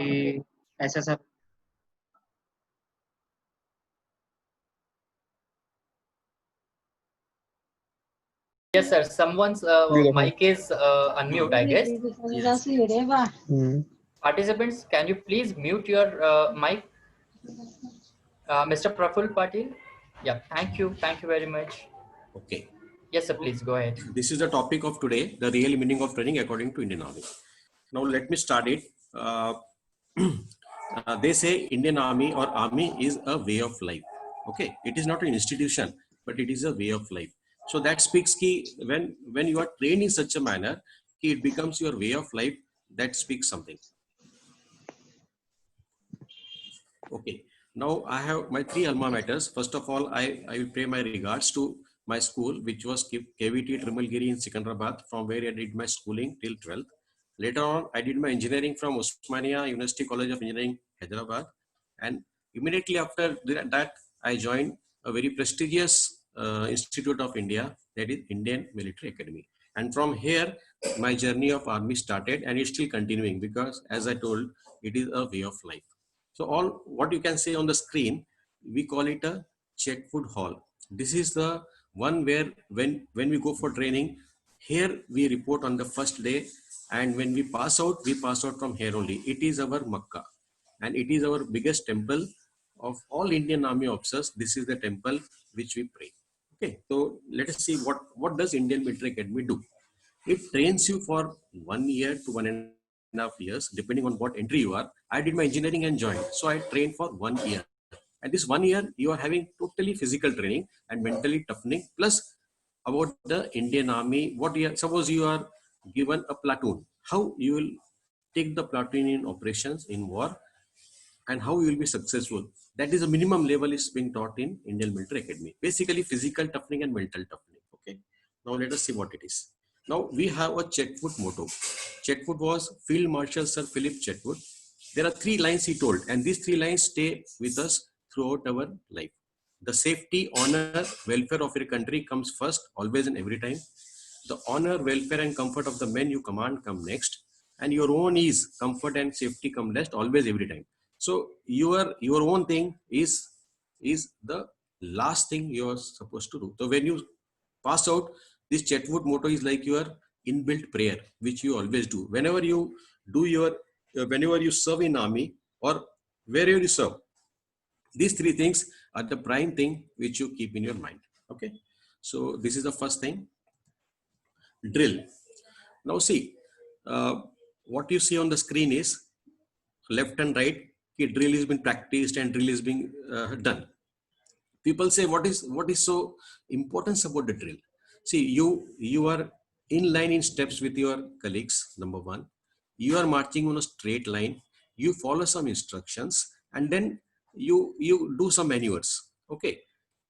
ऐसा सब. Yes, sir. Someone's mic is unmute, I guess. Yes. Participants, can you please mute your mic? Mr. Praful Patil? Yeah, thank you. Thank you very much. Okay. Yes, sir, please go ahead. This is the topic of today, the real meaning of training according to Indian Army. Now let me start it. They say Indian Army or Army is a way of life. Okay, it is not an institution, but it is a way of life. So that speaks key when you are trained in such a manner, it becomes your way of life. That speaks something. Okay. Now I have my three alma maters. First of all, I will pay my regards to my school, which was KVT Trimalgiri in Secunderabad, from where I did my schooling till 12th. Later on, I did my engineering from Osmania University College of Engineering, Hyderabad. And immediately after that, I joined a very prestigious institute of India, that is Indian Military Academy. And from here, my journey of army started, and it's still continuing because, as I told, it is a way of life. So all what you can see on the screen, we call it a Chetwood Hall. This is the one where when we go for training, here we report on the first day, and when we pass out from here only. It is our Makkah, and it is our biggest temple of all Indian Army officers. This is the temple which we pray. Okay, so let us see what does Indian Military Academy do. It trains you for 1 year to 1.5 years, depending on what entry you are. I did my engineering and joined, so I trained for 1 year. And this 1 year, you are having totally physical training and mentally toughening. Plus, about the Indian Army, suppose you are given a platoon, how you will take the platoon in operations in war, and how you will be successful. That is a minimum level is being taught in Indian Military Academy. Basically, physical toughening and mental toughening. Okay. Now let us see what it is. Now we have a Chetwood motto. Chetwood was Field Marshal Sir Philip Chetwood. There are 3 lines he told, and these 3 lines stay with us throughout our life. The safety, honor, welfare of your country comes first, always and every time. The honor, welfare, and comfort of the men you command come next, and your own ease, comfort, and safety come last, always, every time. So your own thing is the last thing you are supposed to do. So when you pass out, this Chetwood motto is like your inbuilt prayer, which you always do. Whenever you do whenever you serve in army or wherever you serve, these 3 things are the prime thing which you keep in your mind. Okay. So this is the first thing. Drill. Now see, what you see on the screen is left and right. Drill is being practiced and drill is being done. People say, what is so important about the drill? See, you are in line in steps with your colleagues. Number 1, you are marching on a straight line. You follow some instructions, and then you do some maneuvers. Okay.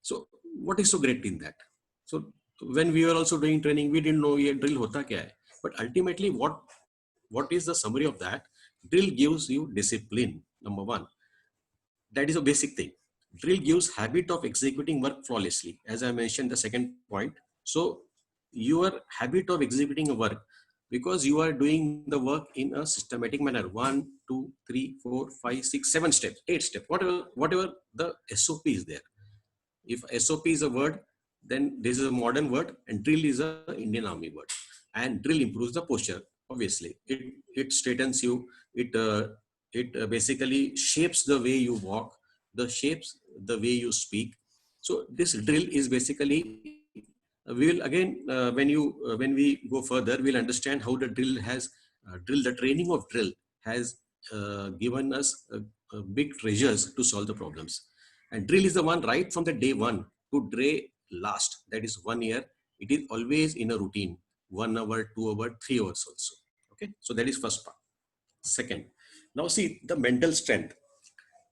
So what is so great in that? So when we were also doing training, we didn't know ye drill hota kya hai. But ultimately, what is the summary of that? Drill gives you discipline. Number 1, that is a basic thing. Drill gives habit of executing work flawlessly, as I mentioned the second point. So your habit of executing a work, because you are doing the work in a systematic manner, 1, 2, 3, 4, 5, 6, 7 steps, 8 steps, whatever the SOP is there. If SOP is a word, then this is a modern word, and drill is a Indian Army word. And drill improves the posture. Obviously, it straightens you. It basically shapes the way you walk, shapes the way you speak. So this drill is basically, we will again when we go further, we'll understand how the drill has the training of drill has given us big treasures to solve the problems. And drill is the one right from the day 1 to day last. That is 1 year. It is always in a routine. 1 hour, 2 hours, 3 hours also. Okay. So that is first part. Second, now see the mental strength.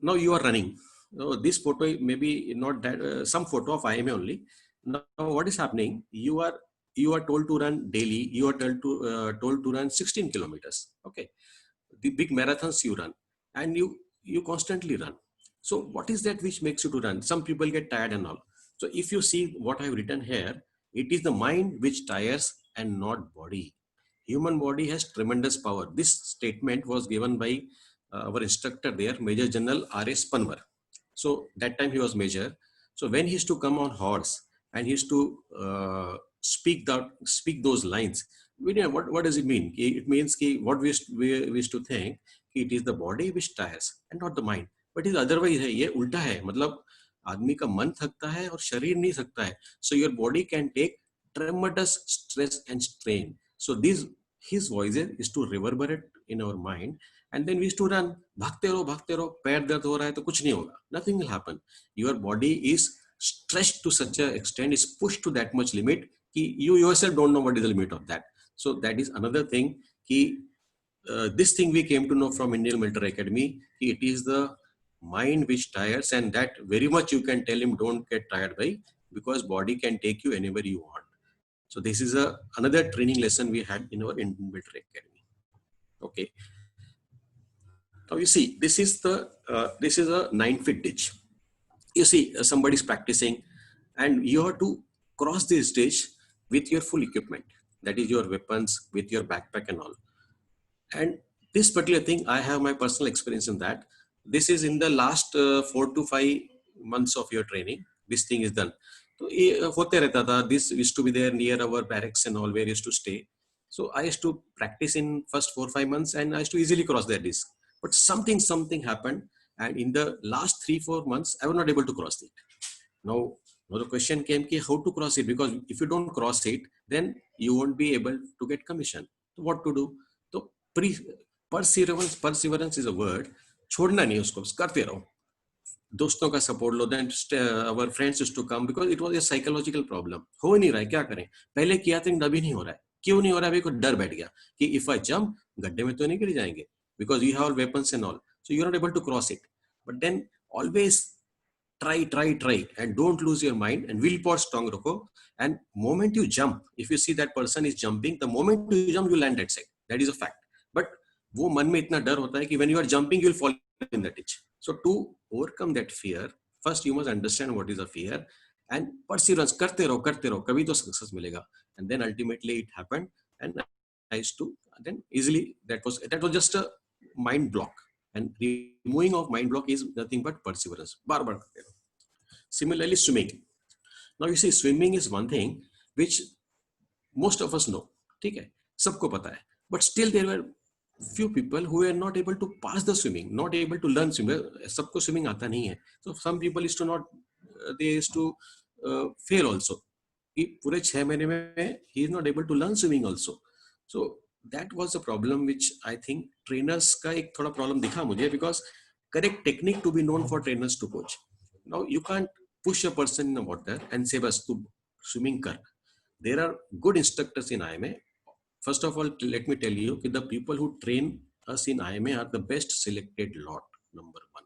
Now you are running. Now this photo maybe not that some photo of IMA only. Now what is happening? You are told to run daily. You are told to run 16 kilometers. Okay. The big marathons you run, and you constantly run. So what is that which makes you to run? Some people get tired and all. So if you see what I have written here, it is the mind which tires and not body. Human body has tremendous power. This statement was given by our instructor there, Major General R.S. Panwar. So that time he was major. So when he used to come on horse and he used to speak those lines, we know what does it mean? It means what we used to think it is the body which tires and not the mind. But it is otherwise है, ये उल्टा है. मतलब आदमी का मन थकता है और शरीर नहीं थकता है. So your body can take tremendous stress and strain. So his voices is to reverberate in our mind, and then we used to run. भागते रहो, पैर दर्द हो रहा है तो कुछ नहीं होगा. Nothing will happen. Your body is stretched to such an extent, is pushed to that much limit, कि you yourself don't know what is the limit of that. So that is another thing. कि this thing we came to know from Indian Military Academy. कि it is the mind which tires, and that very much you can tell him don't get tired by, because body can take you anywhere you want. So this is another training lesson we had in our Indian Military Academy. Okay. Now you see, this is a 9-feet ditch. You see, somebody is practicing, and you have to cross this ditch with your full equipment. That is your weapons, with your backpack and all. And this particular thing, I have my personal experience in that. This is in the last 4 to 5 months of your training. This thing is done. So ये होते रहता था. This used to be there near our barracks and all, where I used to stay. So I used to practice in first 4-5 months, and I used to easily cross that disc. But something happened, and in the last 3-4 months, I was not able to cross it. Now the question came, how to cross it? Because if you don't cross it, then you won't be able to get commission. So what to do? So perseverance is a word. छोड़ना नहीं उसको, करते रहो. दोस्तों का support लो. Then our friends used to come, because it was a psychological problem. हो नहीं रहा है, क्या करें? पहले किया था, अभी नहीं हो रहा है. क्यों नहीं हो रहा है? अभी को डर बैठ गया कि इफ आई जंप, गड्ढे में तो नहीं गिर जाएंगे, because you have weapons and all, so you're not able to cross it. But then always try and don't lose your mind, and willpower strong rakho. And moment you jump, if you see that person is jumping, the moment you jump, you land that side. That is a fact. But वो मन में इतना डर होता है कि when you are jumping, you will fall in the ditch. So to overcome that fear, first you must understand what is a fear, and perseverance. करते रहो, कभी तो success मिलेगा. And then ultimately it happened, and I used to then easily. That was just a mind block, and removing of mind block is nothing but perseverance. बार बार करते रहो. Similarly, swimming. Now you see, swimming is one thing which most of us know. ठीक है, सबको पता है. But still there were few people who were not able to pass the swimming, not able to learn swimming. सबको swimming आता नहीं है. So some people used to not, they used to fail also. कि पूरे 6 महीने में he is not able to learn swimming also. So that was a problem which I think trainers का एक थोड़ा problem दिखा मुझे, because correct technique to be known for trainers to coach. Now you can't push a person in the water and say बस तू swimming कर. There are good instructors in IMA. First of all, let me tell you that the people who train us in IMA are the best selected lot, number one.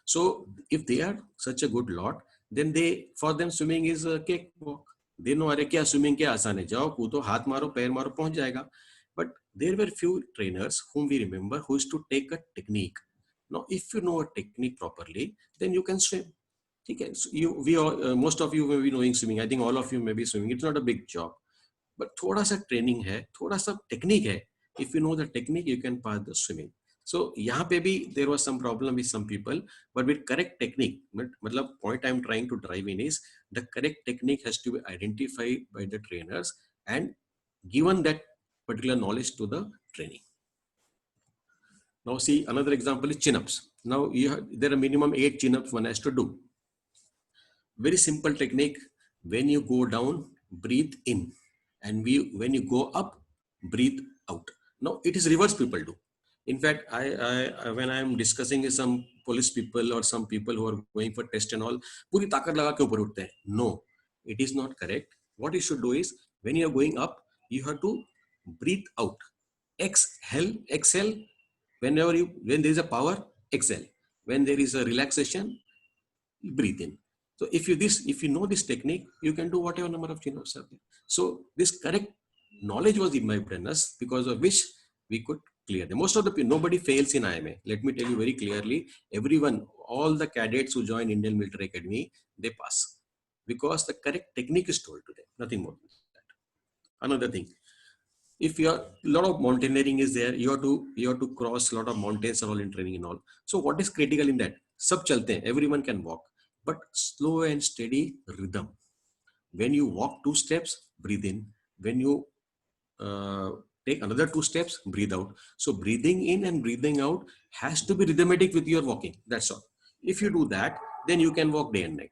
So if they are such a good lot, then for them swimming is a cakewalk. They know अरे क्या swimming क्या आसान है, जाओ कूदो, हाथ मारो, पैर मारो, पहुंच जाएगा. But there were few trainers whom we remember who used to take a technique. Now, if you know a technique properly, then you can swim. Okay, so most of you may be knowing swimming. I think all of you may be swimming. It's not a big job. But थोड़ा सा training है, थोड़ा सा technique है. If you know the technique, you can pass the swimming. So यहाँ पे भी there was some problem with some people, but with correct technique, मतलब point I'm trying to drive in is the correct technique has to be identified by the trainers and given that particular knowledge to the training. Now see, another example is chin-ups. Now there are minimum 8 chin-ups one has to do. Very simple technique. When you go down, breathe in. And when you go up, breathe out. Now it is reverse people do. In fact, I when I am discussing with some police people or some people who are going for test and all, पूरी ताकत लगा के ऊपर उठते हैं. No, it is not correct. What you should do is, when you are going up, you have to breathe out. Exhale. When there is a power, exhale. When there is a relaxation, breathe in. So if you know this technique, you can do whatever number of chin-ups are there. So this correct knowledge was imbibed in us, because of which we could clear them. Most of the people, nobody fails in IMA. Let me tell you very clearly, everyone, all the cadets who join Indian Military Academy, they pass, because the correct technique is told to them, nothing more than that. Another thing, if you are a lot of mountaineering is there, you have to cross a lot of mountains and all in training and all. So what is critical in that? Sab chalte hain, everyone can walk, but slow and steady rhythm. When you walk 2 steps, breathe in. When you take another 2 steps, breathe out. So breathing in and breathing out has to be rhythmic with your walking. That's all. If you do that, then you can walk day and night.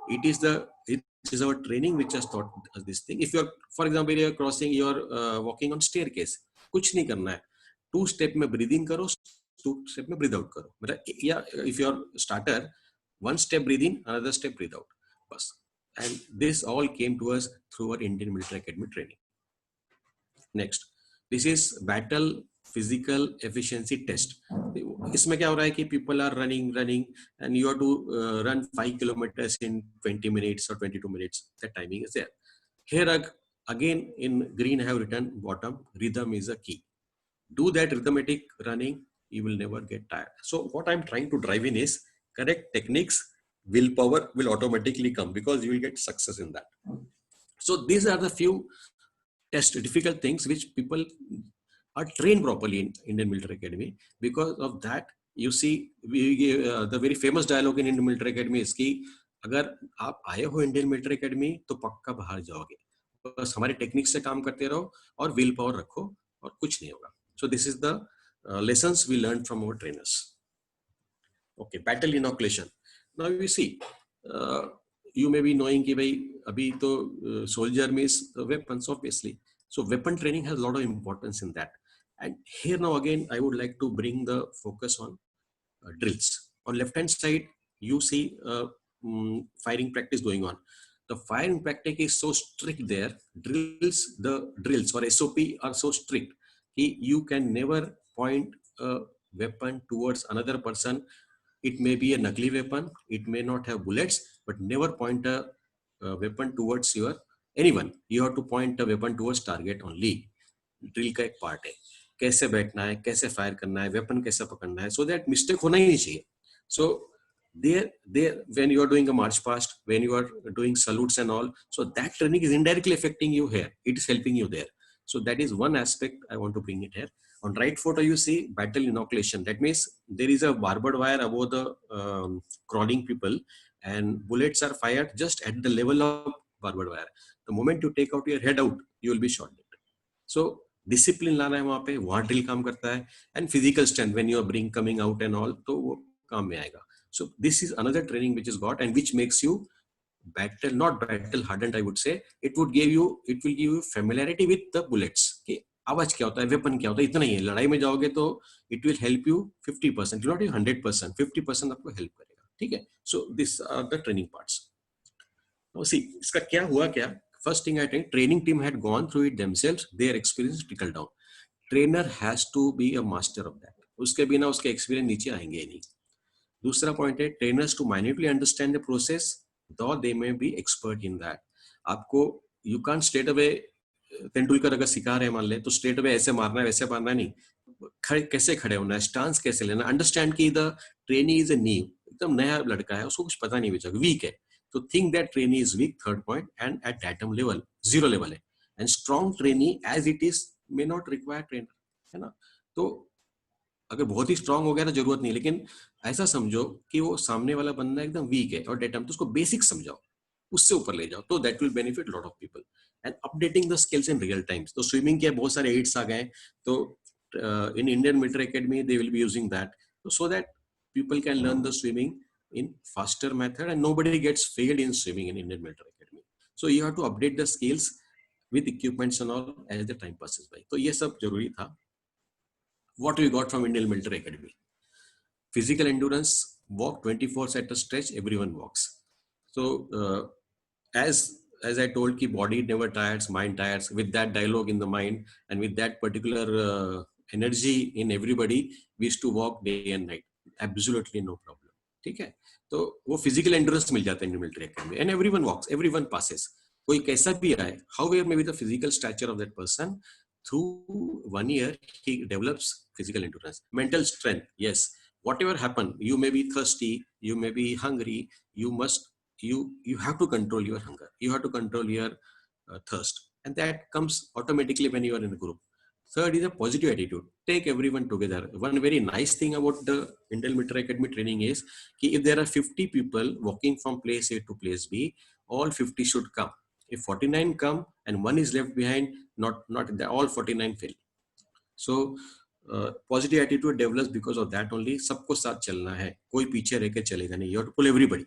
It is our training which has taught us this thing. If you're, for example, you're crossing, you're walking on staircase, कुछ नहीं करना है. 2 step में breathing करो, 2 step में breathe out करो. मतलब या if you're starter, 1 step breathe in, another step breathe out. बस. And this all came to us through our Indian Military Academy training. Next, this is battle physical efficiency test. इसमें क्या हो रहा है कि people are running and you have to run 5 kilometers in 20 minutes or 22 minutes. That timing is there. Here again in green I have written bottom, rhythm is a key. Do that rhythmic running, you will never get tired. So what I'm trying to drive in is correct techniques, willpower will automatically come because you will get success in that. So these are the few difficult things which people are trained properly in Indian Military Academy. Because of that, you see, the very famous dialogue in Indian Military Academy is कि अगर आप आए हो Indian Military Academy तो पक्का बाहर जाओगे. बस हमारे टेक्निक्स से काम करते रहो और विल पावर रखो और कुछ नहीं होगा. So this is the lessons we learned from our trainers. Okay, battle inoculation. Now you see, you may be knowing कि भाई अभी तो soldier means weapons obviously. So weapon training has a lot of importance in that. And here now again, I would like to bring the focus on drills. On left hand side, you see firing practice going on. The firing practice is so strict there. The drills or SOP are so strict. You can never point a weapon towards another person. It may be a nagli weapon. It may not have bullets, but never point a weapon towards anyone. You have to point a weapon towards target only. Drill का एक part है. कैसे बैठना है, कैसे fire करना है, weapon कैसे पकड़ना है, so that mistake होना ही नहीं चाहिए. So there when you are doing a march past, when you are doing salutes and all, so that training is indirectly affecting you here. It is helping you there. So that is one aspect I want to bring it here. On right photo you see battle inoculation. That means there is a barbed wire above the crawling people and bullets are fired just at the level of barbed wire. The moment you take out your head out, you will be shot dead. So discipline लाना है वहां पे, वहां drill काम करता है. And physical strength when you are bring coming out and all, तो वो काम में आएगा. So this is another training which is got and which makes you battle, not battle hardened, I would say. It will give you familiarity with the bullets. कि आवाज क्या होता है, वेपन क्या होता है, इतना ही है. लड़ाई में जाओगे तो it will help you 50%, not even 100%, 50% आपको हेल्प करेगा. ठीक है. So these are the training parts. Now see, इसका क्या हुआ क्या? First thing I think, training team had gone through it themselves. Their experience trickle down. Trainer has to be a master of that. उसके बिना उसके experience नीचे आएंगे ही नहीं. दूसरा point है, trainers to minutely understand the process, though they may be expert in that. आपको you can't straight away, Tendulkar अगर सिखा रहे हैं मान ले, तो straight away ऐसे मारना है वैसे मारना नहीं. कैसे खड़े होना है, स्टांस कैसे लेना, अंडरस्टैंड की the trainee is a new, एकदम नया लड़का है, उसको कुछ पता नहीं बेचारा, वीक है. So think that trainee is weak, third point, and at datum level, zero level है. And strong trainee as it is may not require trainer, है ना. तो अगर बहुत ही स्ट्रांग हो गया तो जरूरत नहीं, लेकिन ऐसा समझो कि वो सामने वाला बंदा एकदम वीक है और डेटम, तो उसको बेसिक समझाओ, उससे ऊपर ले जाओ, तो that will benefit lot of people. And updating the skills in real times. तो स्विमिंग के बहुत सारे एड्स आ गए, तो in Indian Military Academy they will be using that, so that people can learn the swimming in faster method and nobody gets failed in swimming in Indian Military Academy. So you have to update the skills with equipments and all as the time passes by. तो ये सब जरूरी था. What we got from Indian Military Academy? Physical endurance, walk 24 at a stretch, everyone walks. So as I told, ki body never tires, mind tires. With that dialogue in the mind and with that particular energy in everybody, we used to walk day and night. Absolutely no problem. ठीक है. तो वो physical endurance मिल जाता है Indian Military Academy. And everyone walks, everyone passes. कोई कैसा भी आए, however may be the physical stature of that person, through 1 year he develops physical endurance. Mental strength, yes, whatever happen, you may be thirsty, you may be hungry, you have to control your hunger, you have to control your thirst, and that comes automatically when you are in a group. Third is a positive attitude. Take everyone together. One very nice thing about the Indian Military Academy training is कि if there are 50 people walking from place A to place B, all 50 should come. If 49 come and one is left behind, not all 49 fail. So positive attitude develops because of that only. सबको साथ चलना है, कोई पीछे रह के चलेगा नहीं. You have to pull everybody.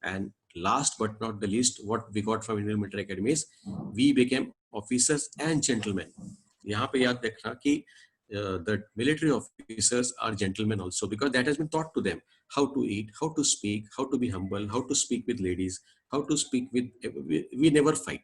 And last but not the least, what we got from Indian Military Academy is we became officers and gentlemen. यहाँ पे याद रखना कि the military officers are gentlemen also, because that has been taught to them how to eat, how to speak, how to be humble, how to speak with ladies, how to speak with. We never fight.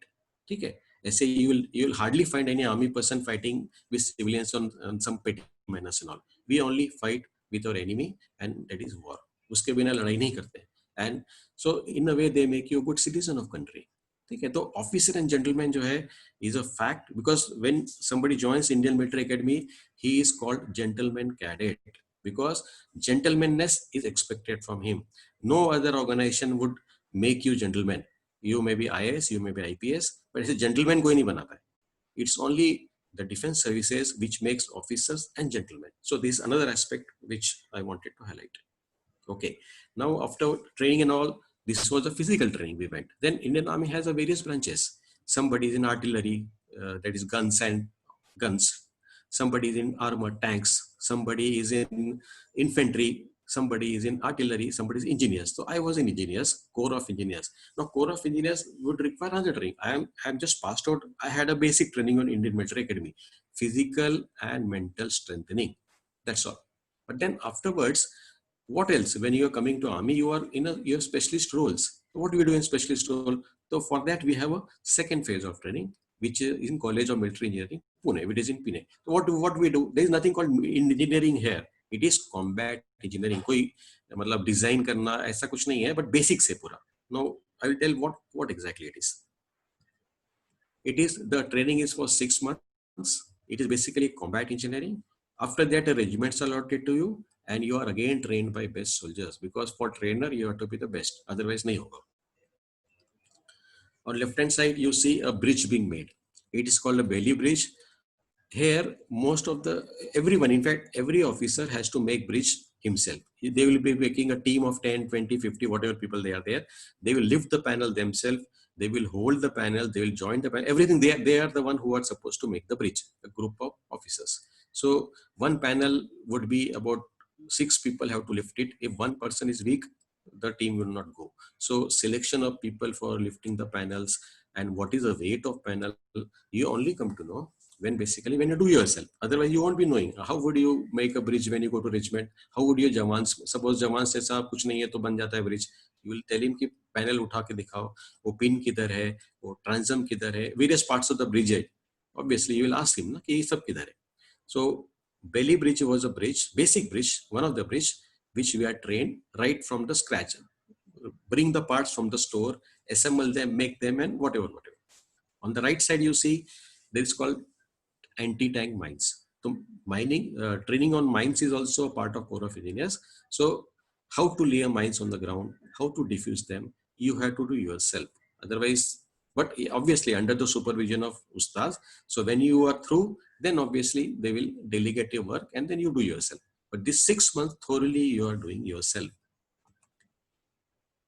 ठीक है? ऐसे you will hardly find any army person fighting with civilians on some petty manners and all. We only fight with our enemy, and that is war. उसके बिना लड़ाई नहीं करते. And so in a way they make you a good citizen of country. ठीक है? तो officer and gentleman जो है is a fact, because when somebody joins Indian Military Academy, he is called gentleman cadet, because gentlemanness is expected from him. No other organization would make you gentleman. You may be IAS, you may be IPS, but as a gentleman कोई नहीं बनाता है. It's only the defense services which makes officers and gentlemen. So this is another aspect which I wanted to highlight. Okay, now after training and all, this was a physical training we went. Then Indian Army has a various branches. Somebody is in artillery, that is guns and guns. Somebody is in armor, tanks. Somebody is in infantry. Somebody is in artillery. Somebody is engineers. So I was in engineers, corps of engineers. Now corps of engineers would require another training. I am just passed out. I had a basic training on Indian Military Academy, physical and mental strengthening. That's all. But then afterwards, what else? When you are coming to army, you have specialist roles. What do we do in specialist role? So for that we have a second phase of training, which is in College of Military Engineering, Pune. It is in Pune. So what we do? There is nothing called engineering here. It is combat engineering. कोई मतलब design करना ऐसा कुछ नहीं है, but basic से पूरा. Now I will tell what exactly it is. It is, the training is for 6 months. It is basically combat engineering. After that, a regiment is allotted to you, and you are again trained by best soldiers, because for trainer you have to be the best, otherwise nahi hoga. On left hand side you see a bridge being made. It is called a Bailey Bridge. Here most of the everyone, in fact every officer has to make bridge himself. They will be making a team of 10, 20, 50, whatever people they are there. They will lift the panel themselves. They will hold the panel. They will join the panel. Everything they are the one who are supposed to make the bridge. A group of officers. So one panel would be about 6 people have to lift it. If one person is weak, the team will not go. So selection of people for lifting the panels and what is the weight of panel, you only come to know when you do yourself. Otherwise you won't be knowing. How would you make a bridge when you go to regiment? How would your jawans, suppose jawan se saab kuch nahi hai to ban jata hai bridge, you will tell him ki panel utha ke dikhao, wo pin kidhar hai, wo transom kidhar hai, various parts of the bridge hai. Obviously you will ask him na ki ye sab kidhar hai. So Bailey Bridge was a bridge, basic bridge, one of the bridge which we are trained right from the scratch. Bring the parts from the store, assemble them, make them, and whatever. On the right side you see there is called anti-tank mines. So mining, training on mines is also a part of Corps of Engineers. So how to lay mines on the ground, how to defuse them, you have to do yourself. Otherwise, but obviously under the supervision of Ustads. So when you are through, then obviously they will delegate your work and then you do yourself. But this 6 months thoroughly you are doing yourself.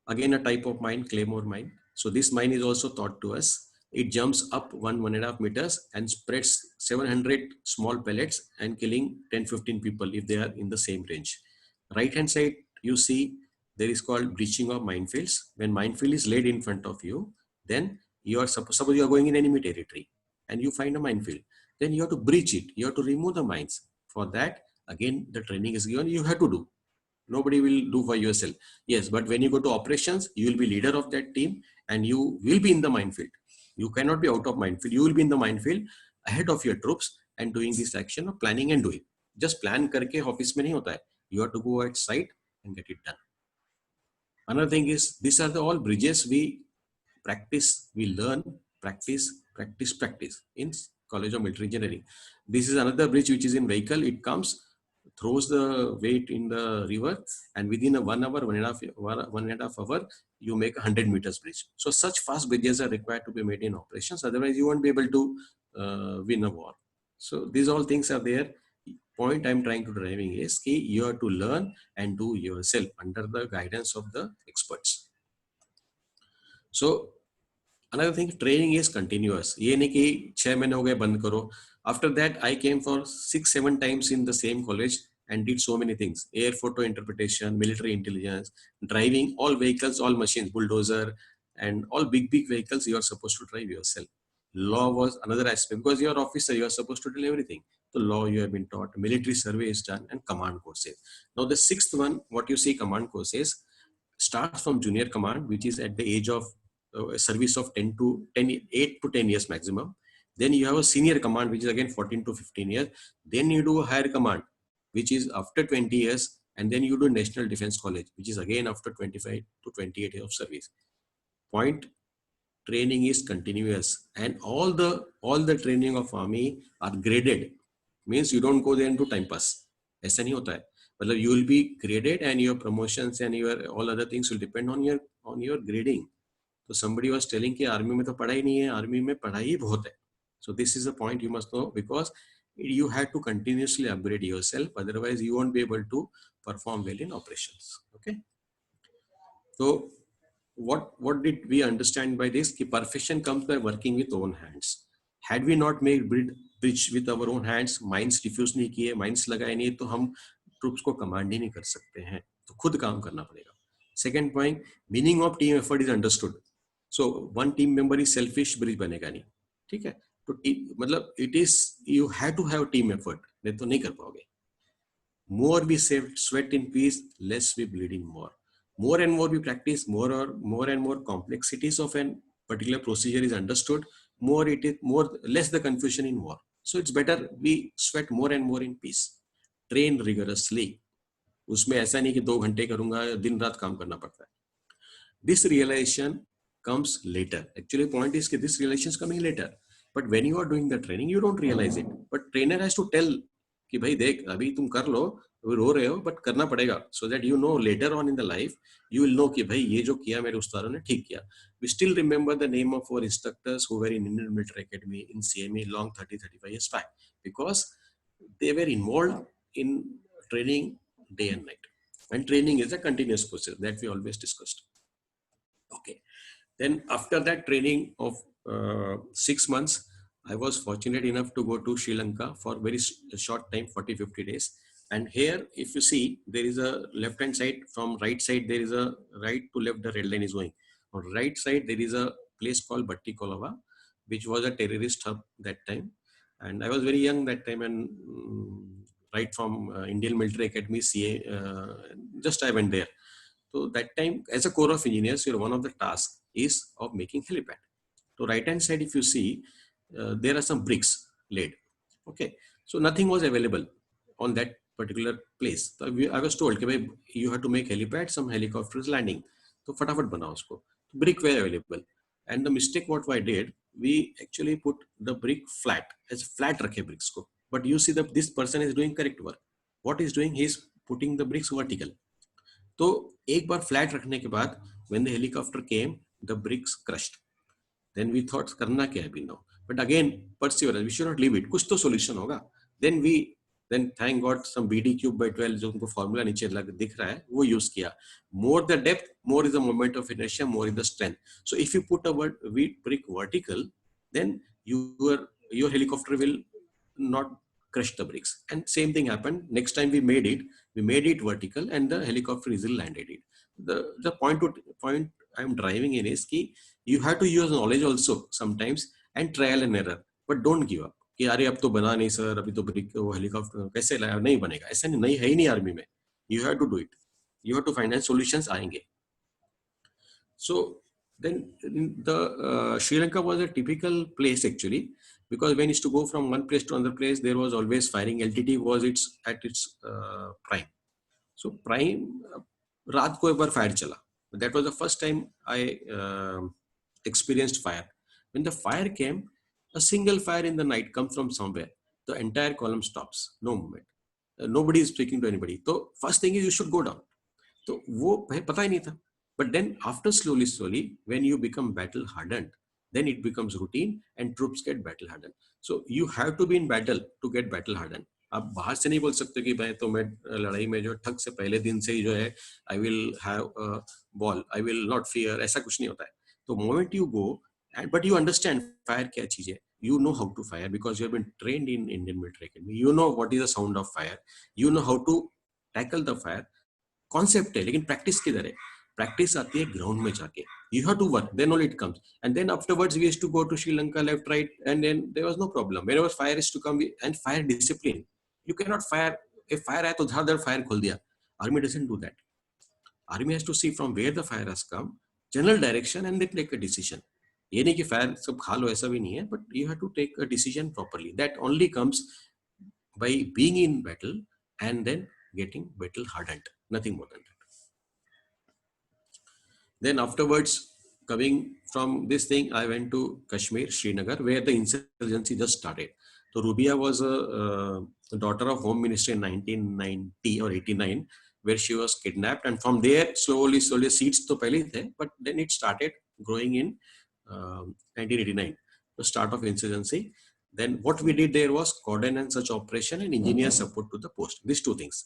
Again, a type of mine, Claymore mine. So this mine is also taught to us. It jumps up 1.5 meters and spreads 700 small pellets and killing 10-15 people if they are in the same range. Right hand side, you see there is called breaching of minefields. When minefield is laid in front of you, then you are suppose you are going in enemy territory and you find a minefield. Then you have to breach it. You have to remove the mines. For that, again, the training is given. You have to do. Nobody will do for yourself. Yes, but when you go to operations, you will be leader of that team and you will be in the minefield. You cannot be out of minefield. You will be in the minefield ahead of your troops and doing this action of planning and doing. Just plan karke office mein nahi hota hai. You have to go at site and get it done. Another thing is, these are the all bridges we practice, we learn, practice in College of Military Engineering. This is another bridge which is in vehicle. It comes, throws the weight in the river, and within a 1 hour, 1.5 hour, you make a 100 meters bridge. So such fast bridges are required to be made in operations. Otherwise, you won't be able to win a war. So these all things are there. Point I'm trying to driving is कि you have to learn and do yourself under the guidance of the experts. So another thing, training is continuous. ये नहीं कि 6 महीने हो गए बंद करो. After that, I came for 6-7 times in the same college and did so many things: air photo interpretation, military intelligence, driving all vehicles, all machines, bulldozer, and all big vehicles you are supposed to drive yourself. Law was another aspect because you are officer, you are supposed to tell everything. The law you have been taught, military survey is done, and command courses. Now the sixth one, what you see, command courses, starts from junior command, which is at the age of service of 8 to 10 years maximum. Then you have a senior command, which is again 14 to 15 years. Then you do a higher command, which is after 20 years. And then you do National Defense College, which is again after 25 to 28 years of service. Point, training is continuous, and all the training of army are graded. Means you don't go there into time pass. ऐसा नहीं होता है. मतलब you will be graded, and your promotions and your all other things will depend on your grading. So somebody was telling कि army में तो पढ़ाई नहीं है, आर्मी में पढ़ाई बहुत है. So this is a point you must know, because you have to continuously upgrade yourself, otherwise you won't be able to perform well in operations. Okay. So what did we understand by this? Ki perfection comes by working with own hands. Had we not made bridge with our own hands, mines diffuse नहीं किए, mines लगाए नहीं, तो हम troops को command ही नहीं कर सकते हैं. तो खुद काम करना पड़ेगा. Second point, meaning of team effort is understood. So one team member is selfish, bridge बनेगा नहीं. ठीक है? तो मतलब it is, you have to have team effort. नहीं तो नहीं कर पाओगे. More we sweat in peace, less we bleed in war. More and more we practice, more and more complexities of a particular procedure is understood, less the confusion in war. So it's better we sweat more and more in peace. Train rigorously. उसमें ऐसा नहीं कि 2 घंटे करूंगा, दिन रात काम करना पड़ता है. This realization comes later. Actually, point is that this realization is coming later. But when you are doing the training, you don't realize it. But trainer has to tell कि भाई देख अभी तुम कर लो, रो रहे हो, but करना पड़ेगा, so that you know later on in the life you will know कि भाई ये जो किया मेरे उस्तादों ने ठीक किया. We still remember the name of our instructors who were in Indian Military Academy in CME long 30-35 years back, because they were involved in training day and night. And training is a continuous process that we always discussed. Okay. Then after that training of 6 months, I was fortunate enough to go to Sri Lanka for very short time, 40-50 days. And here, if you see, there is a left-hand side. From right side, there is a right to left, the red line is going. On right side, there is a place called Batti Kolava, which was a terrorist hub that time. And I was very young that time, and right from Indian Military Academy, CA, just I went there. So that time, as a Corps of Engineers, one of the tasks is of making helipad. So right hand side, if you see, there are some bricks laid. Okay, so nothing was available on that particular place. So I was told that you have to make helipad, some helicopters landing. So फटाफट बना उसको. Brick were available, and the mistake what I did, we actually put the brick flat, as flat रखे bricks को. But you see that this person is doing correct work. What he's doing, he's putting the bricks vertical. तो एक बार flat रखने के बाद when the helicopter came, the bricks crushed. Then we thought करना क्या है now? But again, perseverance, we should not leave it. कुछ तो solution होगा. Then thank God some BD cube by 12 जो उनको formula नीचे दिख रहा है वो use किया. More the depth, more is the moment of inertia, more is the strength. So if you put a brick vertical, then your helicopter will not crush the bricks. And same thing happened. Next time we made it vertical, and the helicopter easily landed it. The point I'm driving in is कि you have to use knowledge also sometimes and trial and error, but don't give up. कि अरे अब तो बना नहीं sir, अभी तो brick वो हेलीकॉप्टर कैसे लाया, नहीं बनेगा, ऐसा नहीं है ही नहीं आर्मी में. You have to do it. You have to find solutions आएंगे. So then the Sri Lanka was a typical place actually, because when used to go from one place to another place, there was always firing. LTT was at its prime. So prime, रात को एक बार fire चला. That was the first time I experienced fire. When the fire came, a single fire in the night comes from somewhere. The entire column stops. No movement. Nobody is speaking to anybody. So first thing is you should go down. तो वो पता ही नहीं था. But then after slowly, when you become battle hardened, then it becomes routine and troops get battle hardened. So you have to be in battle to get battle hardened. आप बाहर से नहीं बोल सकते कि भाई तो मैं लड़ाई में जो ठग से पहले दिन से ही जो है I will have ball, I will not fear, ऐसा कुछ नहीं होता है. तो moment you go and but you understand fire क्या चीज है, you know how to fire because you have been trained in Indian military academy, you know what is the sound of fire, you know how to tackle the fire. Concept है लेकिन practice किधर है? Practice आती है ground में जाके. You have to work, then only it comes. And then afterwards we used to go to Sri Lanka left right and then there was no problem. Whenever fire is to come and fire discipline, you cannot fire. If fire है तो धड़ fire खोल दिया. Army doesn't do that. Army has to see from where the fire has come, general direction, and then take a decision. ये नहीं कि fire सब खा लो, ऐसा भी नहीं है, but you have to take a decision properly. That only comes by being in battle and then getting battle hardened. Nothing more than that. Then afterwards, coming from this thing, I went to Kashmir, Srinagar, where the insurgency just started. So Rubia was a daughter of Home Minister in 1990 or 89, where she was kidnapped, and from there slowly seeds to pehle the, but then it started growing in 1989, the start of insurgency. Then what we did there was cordon and search operation and engineer support to the post. These two things.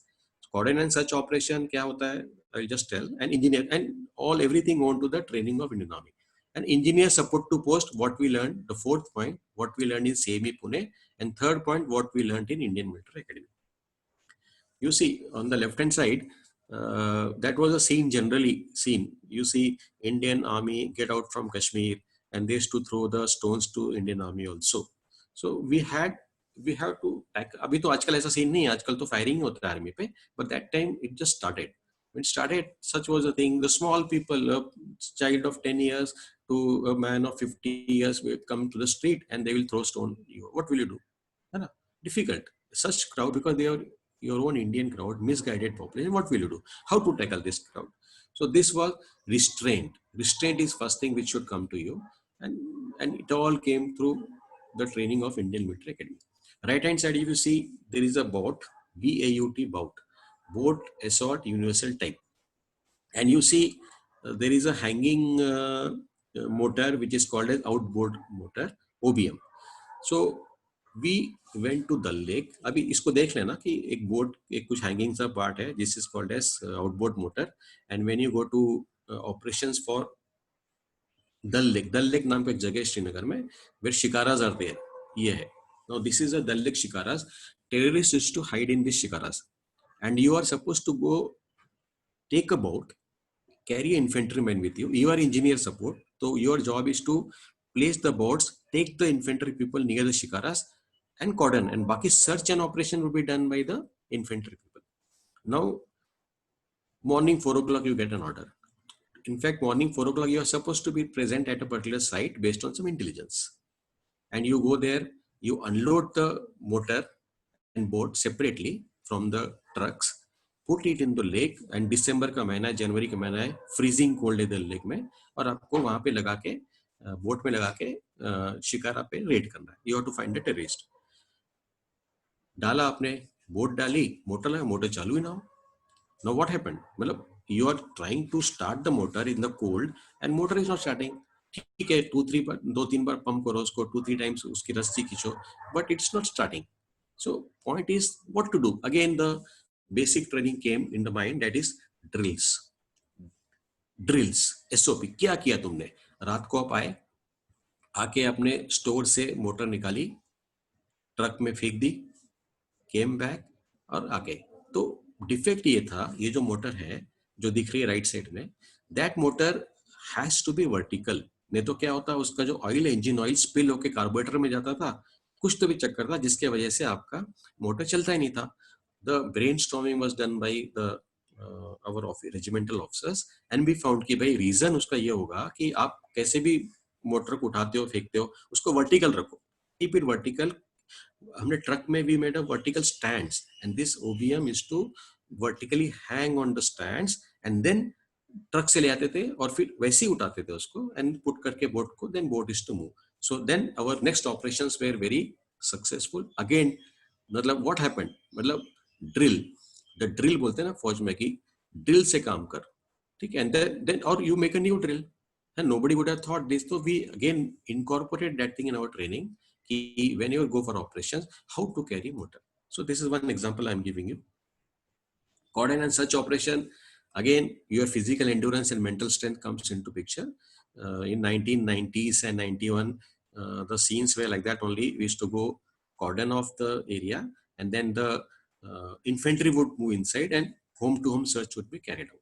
Cordon and search operation kya hota hai? I'll just tell. And engineer and everything on to the training of Indian Army. And engineer support to post, what we learned, the fourth point, what we learned in CME Pune, and third point, what we learned in Indian Military Academy. You see on the left hand side, that was a scene generally seen. You see Indian Army get out from Kashmir and they used to throw the stones to Indian Army also. So we have to, अभी तो आजकल ऐसा scene नहीं है, आजकल तो firing होता है आर्मी पे, but that time it just started. When it started, such was the thing. The small people, a child of 10 years to a man of 50 years will come to the street and they will throw stone. What will you do? Difficult. Such crowd, because they are your own Indian crowd, misguided population. What will you do? How to tackle this crowd? So this was restraint. Restraint is first thing which should come to you, and it all came through the training of Indian Military Academy. Right hand side, if you see, there is a BAUT, BAUT, BAUT, Boat Assault Universal Type, and you see there is a hanging motor which is called as outboard motor, OBM. So we went to Dal Lake. अभी इसको देख लेना कि एक boat, एक कुछ hanging सा part है, this is called as outboard motor. And when you go to operations for Dal Lake नाम का एक जगह है श्रीनगर में, where shikaras are there. ये है. Now this is a Dal Lake shikaras. Terrorists used to hide in these shikaras, and you are supposed to go take a boat, carry an infantryman with you. You are engineer support, so your job is to place the boats, take the infantry people near the shikaras, and cordon, and baki search and operation will be done by the infantry people. Now, morning 4 o'clock you get an order. In fact, morning 4 o'clock you are supposed to be present at a particular site based on some intelligence. And you go there, you unload the motor and boat separately from the trucks, put it in the lake, and December का महीना है, जनवरी का महीना है, freezing cold है the lake में, और आपको वहाँ पे लगा के बोट में लगा के शिकारा पे रेड करना है. You have to find the terrorist. डाला आपने, बोट डाली, मोटर लगा, मोटर चालू ही ना हो. Now what happened? मतलब you are trying to start the motor in the cold and motor is not starting. ठीक है, 2-3 बार पंप करो उसको, 2-3 times उसकी रस्सी खींचो, but it's not starting. So point is what to do. Again, the basic training came in the mind, that is drills. Drills, SOP. क्या किया तुमने? रात को आप आए, आके अपने स्टोर से मोटर निकाली, ट्रक में फेंक दी, केम बैक और आगे. तो डिफेक्ट ये था, ये जो मोटर है जो दिख रही है राइट साइड में, that motor has to be vertical. नहीं तो क्या होता, उसका जो ऑयल है, इंजन ऑयल स्पिल होके कार्बोरेटर में जाता था, कुछ तो भी चक्कर था जिसके वजह से आपका मोटर चलता ही नहीं था. The brainstorming was done by the our regimental officers and we found कि भाई रीजन उसका ये होगा कि आप कैसे भी मोटर को उठाते हो, फेंकते हो, उसको वर्टिकल रखो, कीप इट वर्टिकल. हमने ट्रक में we made a vertical stands and this OBM is to vertically hang on the stands and then truck से ले आते थे और फिर वैसे ही उठाते थे उसको एंड पुट करके बोट को, then boat is to move. So then our next operations were very successful. Again मतलब व्हाट हैपेंड, मतलब ड्रिल, द ड्रिल बोलते हैं ना फौज में कि ड्रिल से काम कर, ठीक है, एंड देन और you make a new drill. and nobody would have thought this. So we again incorporate that thing in our training. When you go for operations, how to carry motor. So this is one example I'm giving you. Cordon and such operation, again, your physical endurance and mental strength comes into picture. In 1990s and 91, the scenes were like that only. We used to go cordon off the area, and then the infantry would move inside, and home-to-home search would be carried out.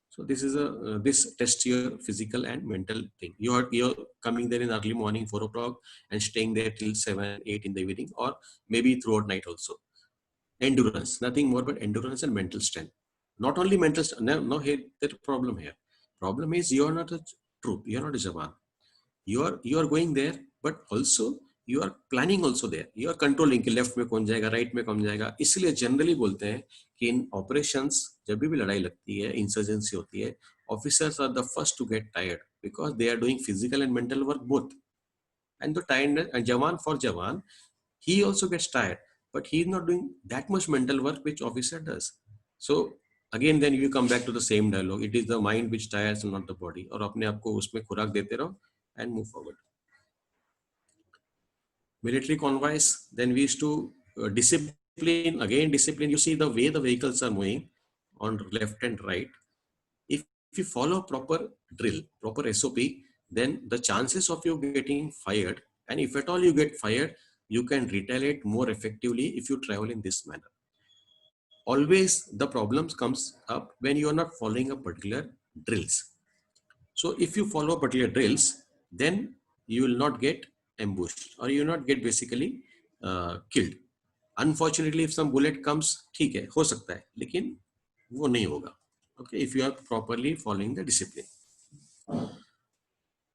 So this is this tests your physical and mental thing. You're coming there in early morning, 4 o'clock, and staying there till 7, 8 in the evening, or maybe throughout night also. Endurance, nothing more but endurance and mental strength. Not only mental strength. No, here there's a problem here. Problem is you are not a troop. You are not a Jawan. You are going there, but also you are planning also there. You are controlling कि left में कौन जाएगा, right में कौन जाएगा. इसलिए generally बोलते हैं कि in operations जब भी लड़ाई लगती है, insurgency होती है, officers are the first to get tired because they are doing physical and mental work both. And the tiredness, and Jawan for Jawan, he also gets tired, but he is not doing that much mental work which officer does. So again, then you come back to the same dialogue. It is the mind which tires and not the body. और अपने आप को उसमें खुराक देते रहो and move forward. Military convoys, then we used to discipline, again discipline. You see the way the vehicles are moving on left and right. If you follow proper drill, proper SOP, then the chances of you getting fired, and if at all you get fired, you can retaliate more effectively if you travel in this manner. Always the problems comes up when you are not following a particular drills. So if you follow particular drills, then you will not get ambushed, or you will not get basically killed. Unfortunately, if some bullet comes, ठीक है, हो सकता है, लेकिन वो नहीं होगा. Okay, if you are properly following the discipline.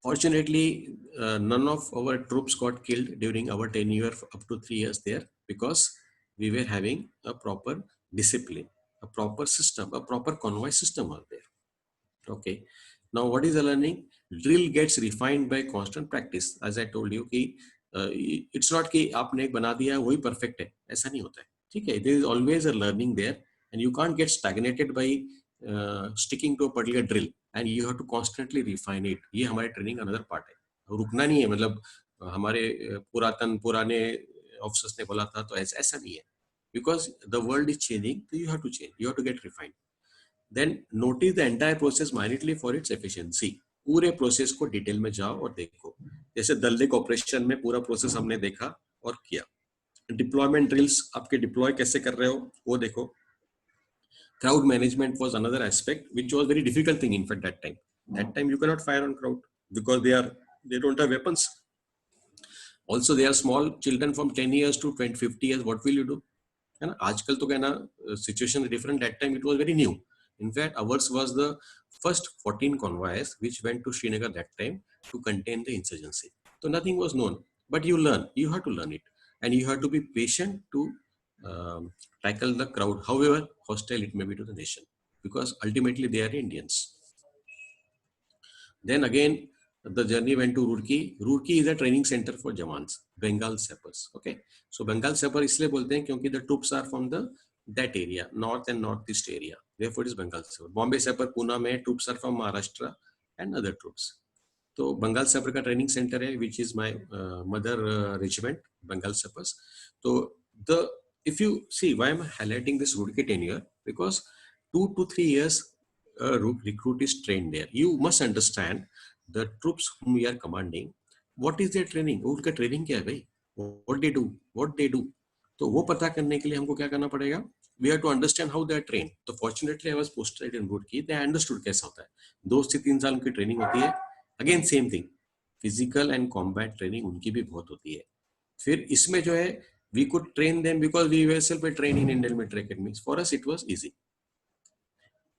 Fortunately, none of our troops got killed during our tenure up to 3 years there, because we were having a proper discipline, a proper system, a proper convoy system out there. Okay. Now, what is the learning? Drill gets refined by constant practice. As I told you, कि it's not कि आपने एक बना दिया वही perfect है, ऐसा नहीं होता है. ठीक है? There is always a learning there, and you can't get stagnated by sticking to a particular drill, and you have to constantly refine it. ये हमारे training का another part है. रुकना नहीं है, मतलब हमारे पुराने officers ने बोला था तो ऐसा नहीं है. Because the world is changing, so you have to change. You have to get refined. Then notice the entire process minutely for its efficiency. पूरे प्रोसेस को डिटेल में जाओ और देखो. जैसे दल लेक ऑपरेशन में पूरा प्रोसेस हमने देखा और किया. डिप्लॉयमेंट ड्रिल्स, आपके डिप्लॉय कैसे कर रहे हो वो देखो. Crowd management was another aspect which was very difficult thing. In fact, that time you cannot fire on crowd because they don't have weapons. Also, they are small children from 10 years to 20, 50 years. What will you do? है ना, आजकल तो कहना situation different. That time it was very new. In fact, ours was the first 14 convoys which went to Srinagar that time to contain the insurgency. So nothing was known, but you learn. You have to learn it, and you have to be patient to tackle the crowd, however hostile it may be to the nation, because ultimately they are Indians. Then again, the journey went to Roorkee. Roorkee is a training center for Jawans, Bengal Sappers. Okay, so Bengal Sapper इसलिए बोलते हैं क्योंकि the troops are from that area, north and northeast area. Therefore, it is Bengal Sapper. Bombay Sapper, Pune में troops are from Maharashtra and other troops. तो Bengal Sapper का training center है, which is my mother regiment, Bengal Sappers. So if you see why I'm highlighting this Roorkee tenure, because 2 to 3 years recruit is trained there. You must understand the troops whom we are commanding. What is their training? उनका training क्या है भाई? What they do. तो वो पता करने के लिए हमको क्या करना पड़ेगा? We have to understand how they are trained. तो fortunately I was posted in Roorkee. They understood कैसा होता है. 2 से 3 साल उनकी training होती है. Again same thing. Physical and combat training उनकी भी बहुत होती है. फिर इसमें जो है, we could train them because we were self trained in Indian military academies. For us it was easy.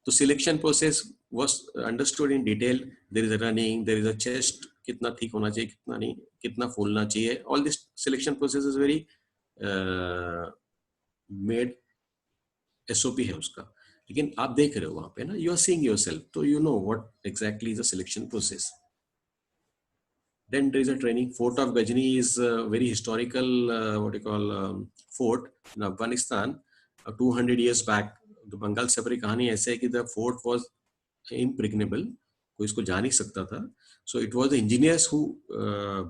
तो selection process was understood in detail. There is a running, there is a chest, कितना thick होना चाहिए, कितना नहीं, कितना फूलना चाहिए. All this selection process is very made SOP है उसका. लेकिन आप देख रहे हो वहाँ पे ना, you are seeing yourself, तो you know what exactly is the selection process. Then there is a training. Fort of Ghazni is a very historical fort in Afghanistan. 200 years back, the Bengal Sapper की कहानी ऐसे है कि the fort was impregnable, कोई इसको जा नहीं सकता था. So it was the engineers who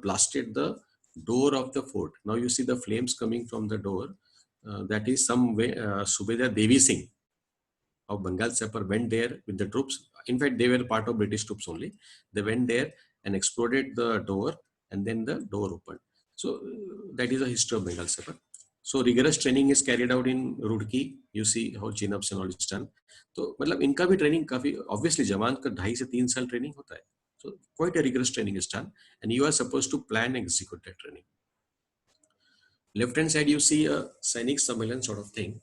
blasted the door of the fort. Now you see the flames coming from the door. That is some way Subedar Devi Singh of Bengal Sapper went there with the troops. In fact, they were part of British troops only. They went there and exploded the door, and then the door opened. So that is the history of Bengal Sapper. So rigorous training is carried out in Roorkee. You see how chin-ups and all is done. तो मतलब इनका भी training काफी obviously जवान का 2.5 से 3 साल training होता है. So quite a rigorous training is done, and you are supposed to plan and execute that training. Left hand side you see a Sainik Sammelan sort of thing.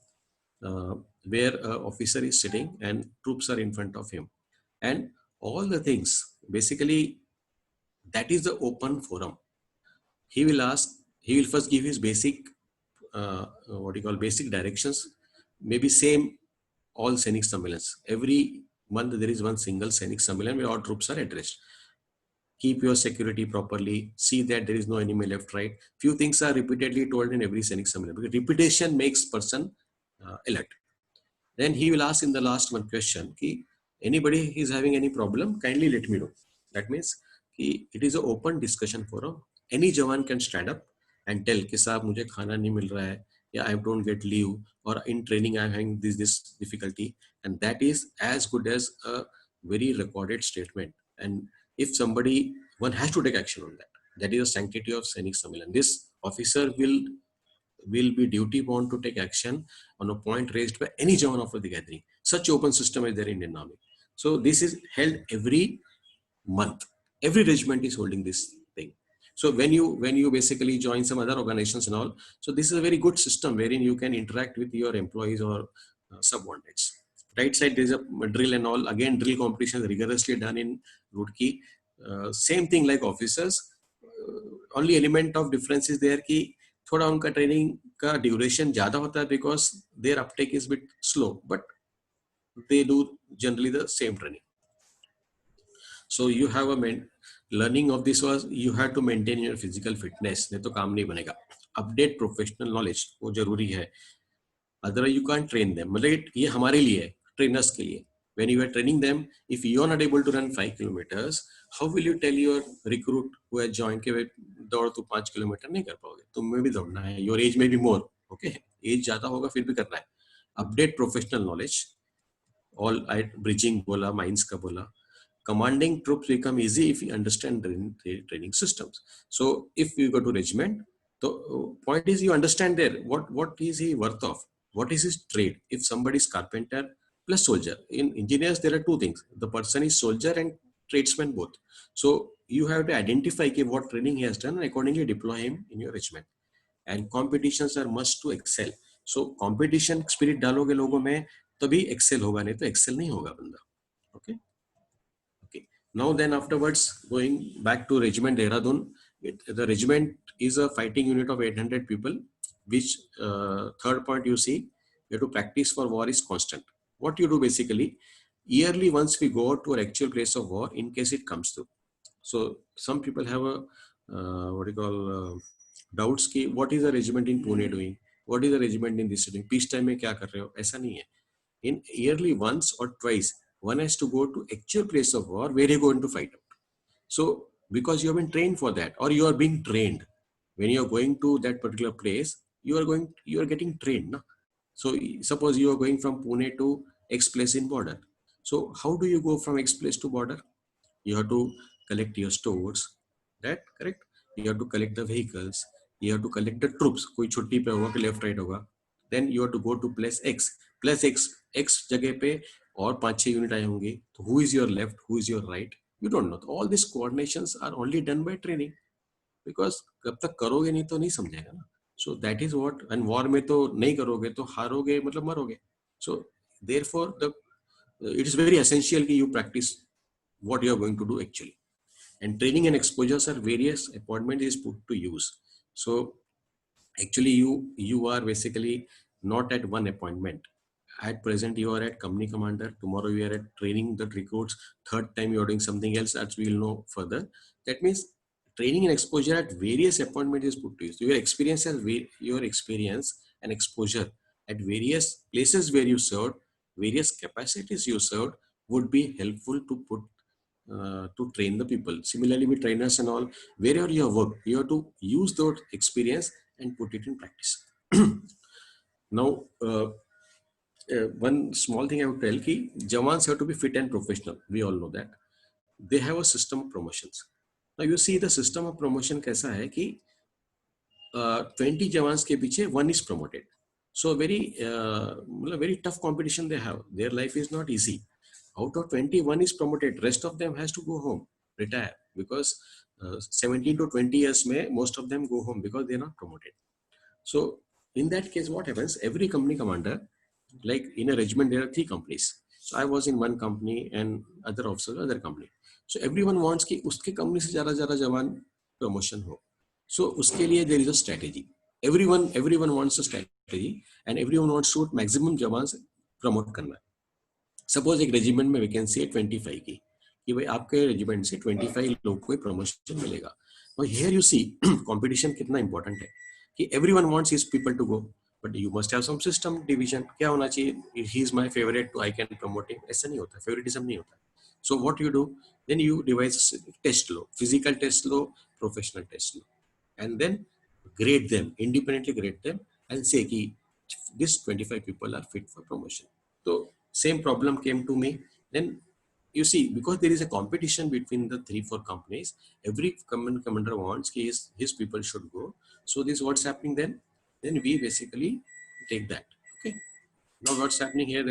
Where an officer is sitting and troops are in front of him, and all the things basically that is the open forum. He will first give his basic what you call basic directions, maybe same all Sainik Sammelans. Every month there is one single Sainik Sammelan where all troops are addressed. Keep your security properly, see that there is no enemy left, right. Few things are repeatedly told in every Sainik Sammelan because repetition makes person alert. Then he will ask in the last one question, ki, anybody is having any problem, kindly let me know. That means ki, it is an open discussion forum. Any jawan can stand up and tell कि साहब मुझे खाना नहीं मिल रहा है, या I don't get leave, or in training I am having this difficulty, and that is as good as a very recorded statement. And if somebody, one has to take action on that. That is the sanctity of Sainik Sammelan. This officer will be duty bound to take action on a point raised by any Jawan of the gathering. Such open system is there in Indian Army. So this is held every month. Every regiment is holding this thing. So when you basically join some other organizations and all, so this is a very good system wherein you can interact with your employees or subordinates. Right side there is a drill and all. Again, drill competition is rigorously done in Roorkee. Same thing like officers. Only element of difference is there कि थोड़ा उनका training का duration ज्यादा होता है because their uptake is bit slow, but they do generally the same training. So you have a learning of this was you have to maintain your physical fitness, नहीं तो काम नहीं बनेगा. Update professional knowledge वो जरूरी है. Otherwise you can't train them. मतलब ये हमारे लिए है, trainers के लिए. When you are training them, if you are not able to run 5 kilometers, how will you tell your recruit who has joined कि दौड़ तो 5 किलोमीटर नहीं कर पाओगे, तुम्हें भी दौड़ना है. Your age may be more, okay? Age ज्यादा होगा फिर भी करना है. Update professional knowledge. All bridging बोला, mines का बोला. Commanding troops become easy if you understand training systems. So if you go to regiment, the point is you understand there what is he worth of, what is his trade. If somebody is carpenter plus soldier, in engineers there are two things, the person is soldier and tradesman both. So you have to identify what training he has done and accordingly deploy him in your regiment. And competitions are must to excel. So competition spirit डालोगे लोगों में तभी excel होगा, नहीं तो excel नहीं होगा बंदा. Okay. Now then afterwards, going back to regiment Dehradun, the regiment is a fighting unit of 800 people, which third point you see, you have to practice for war is constant. What you do basically, yearly once we go to our actual place of war in case it comes through. So some people have a doubts ki what is the regiment in Pune doing? What is the regiment in this doing? Peace time में क्या कर रहे हो? ऐसा नहीं है. In yearly once or twice, one has to go to actual place of war where you're going to fight out. So because you have been trained for that, or you are being trained, when you are going to that particular place, you are getting trained. No? So suppose you are going from Pune to X place in border. So how do you go from X place to border? You have to collect your stores, that correct? You have to collect the vehicles, you have to collect the troops, कोई छुट्टी पे होगा कि left right होगा. Then you have to go to place X. Place X जगह पे और 5-6 unit आए होंगे, तो who is your left, who is your right, you don't know. All these coordinations are only done by training, because कब तक करोगे नहीं तो नहीं समझेगा ना. So that is what, and war में तो नहीं करोगे तो हारोगे मतलब मरोगे. So therefore it is very essential कि you practice what you are going to do actually. And training and exposures are various appointment is put to use. So actually you are basically not at one appointment. At present you are at company commander, tomorrow you are at training the recruits, third time you are doing something else, as we will know further. That means training and exposure at various appointments is put to use. Your experience and exposure at various places where you served, various capacities you served would be helpful to put to train the people. Similarly, with trainers and all, wherever you have worked, you have to use that experience and put it in practice. Now, one small thing I would tell ki Jawans have to be fit and professional. We all know that. They have a system of promotions. Now you see the system of promotion कैसा है कि 20 Jawans के पीछे one is promoted. So very tough competition they have. Their life is not easy. Out of 20, one is promoted. Rest of them has to go home, retire, because 17 to 20 years में most of them go home because they are not promoted. So in that case, what happens? Every company commander, like in a regiment, there are 3 companies. So I was in one company and other officers other company. So everyone wants कि उसके company से ज़्यादा जवान promotion हो. So उसके लिए there is a strategy. Everyone wants a strategy and everyone wants to maximum जवान promote करना. Suppose एक regiment में vacancy है 25 की, कि भाई आपके regiment से 25 लोगों को promotion मिलेगा. Now here you see competition कितना important है. कि everyone wants his people to go, but you must have some system division. क्या होना चाहिए? He is my favorite, so I can promote him. ऐसा नहीं होता, favoritism नहीं होता. So what you do? Then you devise test low, physical test low, professional test low, and then grade them, independently grade them, and say कि this 25 people are fit for promotion. So same problem came to me. Then you see, because there is a competition between the 3-4 companies, every commander wants his people should go. So this what's happening then we basically take that. Okay, now what's happening here?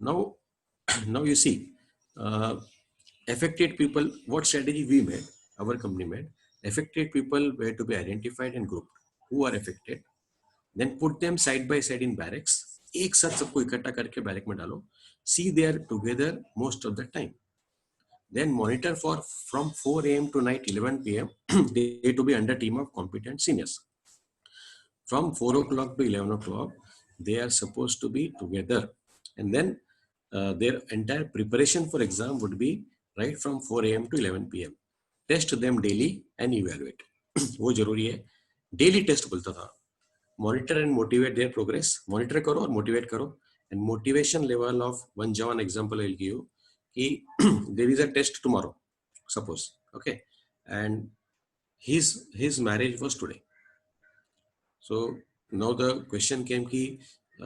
Now you see, affected people, what strategy we made, our company made. Affected people were to be identified and grouped who are affected, then put them side by side in barracks. एक साथ सबको इकट्ठा करके barrack में डालो. See they are together most of the time. Then monitor for from 4 a.m. to night 11 p.m. they to be under team of competent seniors. From 4 o'clock to 11 o'clock, they are supposed to be together. And then their entire preparation for exam would be right from 4 a.m. to 11 p.m. Test them daily and evaluate. वो जरूरी है. Daily test बोलता था. Monitor and motivate their progress. Monitor करो और motivate करो. And motivation level of one Jawan example I'll give you. कि there is a test tomorrow, suppose, okay, and his marriage was today. So now the question came कि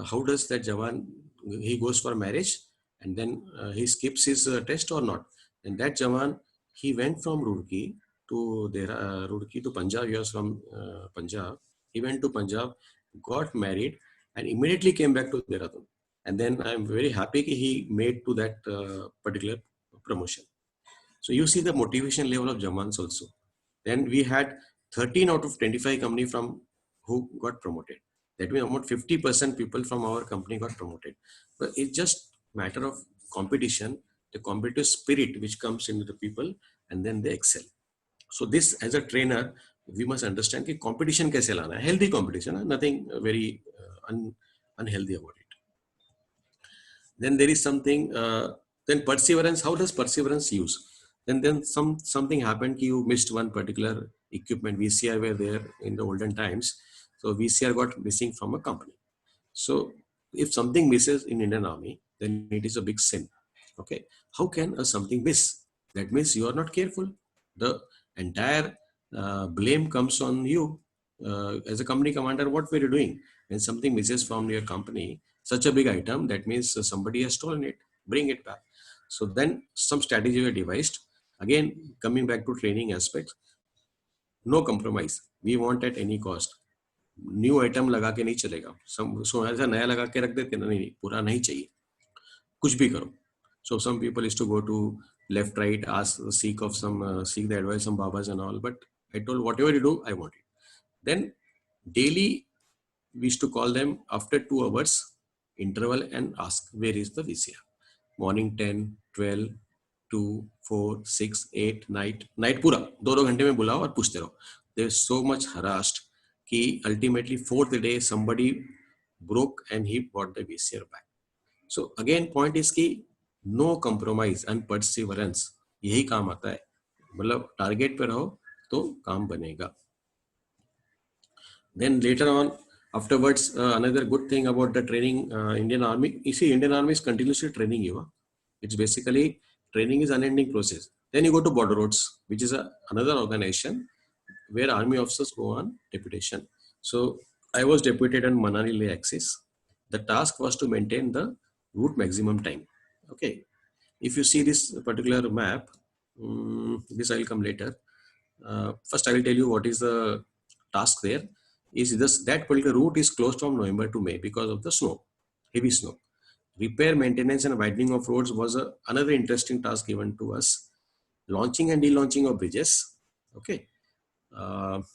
how does that Jawan, he goes for marriage and then he skips his test or not? And that Jawan, he went from Roorkee to Punjab. He was from Punjab. He went to Punjab, got married, and immediately came back to Dehradun. And then I'm very happy that he made to that particular promotion. So you see the motivation level of Jawans also. Then we had 13 out of 25 company from who got promoted. That means about 50% people from our company got promoted. But it's just matter of competition, the competitive spirit which comes into the people, and then they excel. So this, as a trainer, we must understand that competition kaise lana hai. Healthy competition, nothing very unhealthy about it. Then there is something, then perseverance. How does perseverance use? Then something happened, you missed one particular equipment. VCR were there in the olden times. So VCR got missing from a company. So if something misses in Indian Army, then it is a big sin. Okay. How can something miss? That means you are not careful. The entire blame comes on you. As a company commander, what were you doing? When something misses from your company, such a big item, that means somebody has stolen it, bring it back. So then some strategy were devised. Again, coming back to training aspects, no compromise. We want at any cost. New item लगा के नहीं चलेगा. ऐसा नया लगा के रख देते नहीं, पूरा नहीं चाहिए, कुछ भी करो. So some people used to go to left, right, seek the advice from Babas and all. But I told, whatever you do, I want it. Then daily we used to call them after 2 hours interval and ask, where is the VCR? Morning 10, 12, 2, 4, 6, 8, night पूरा 2 घंटे में बुलाओ और पूछते रहो. They're so much harassed कि ultimately 4th day somebody broke and he bought the VCR back. So again point is कि no compromise and perseverance, यही काम आता है. मतलब टारगेट पे रहो तो काम बनेगा. Then later on, afterwards, another good thing about the training, Indian Army, you see, Indian Army is continuously training you. It's basically training is unending process. Then you go to border roads, which is another organization where army officers go on deputation. So I was deputed on Manali Leh axis. The task was to maintain the route maximum time. Okay. If you see this particular map, this I will come later. First, I will tell you what is the task there. Is this that particular route is closed from November to May because of the snow, heavy snow. Repair, maintenance, and widening of roads was another interesting task given to us. Launching and de-launching of bridges. Okay.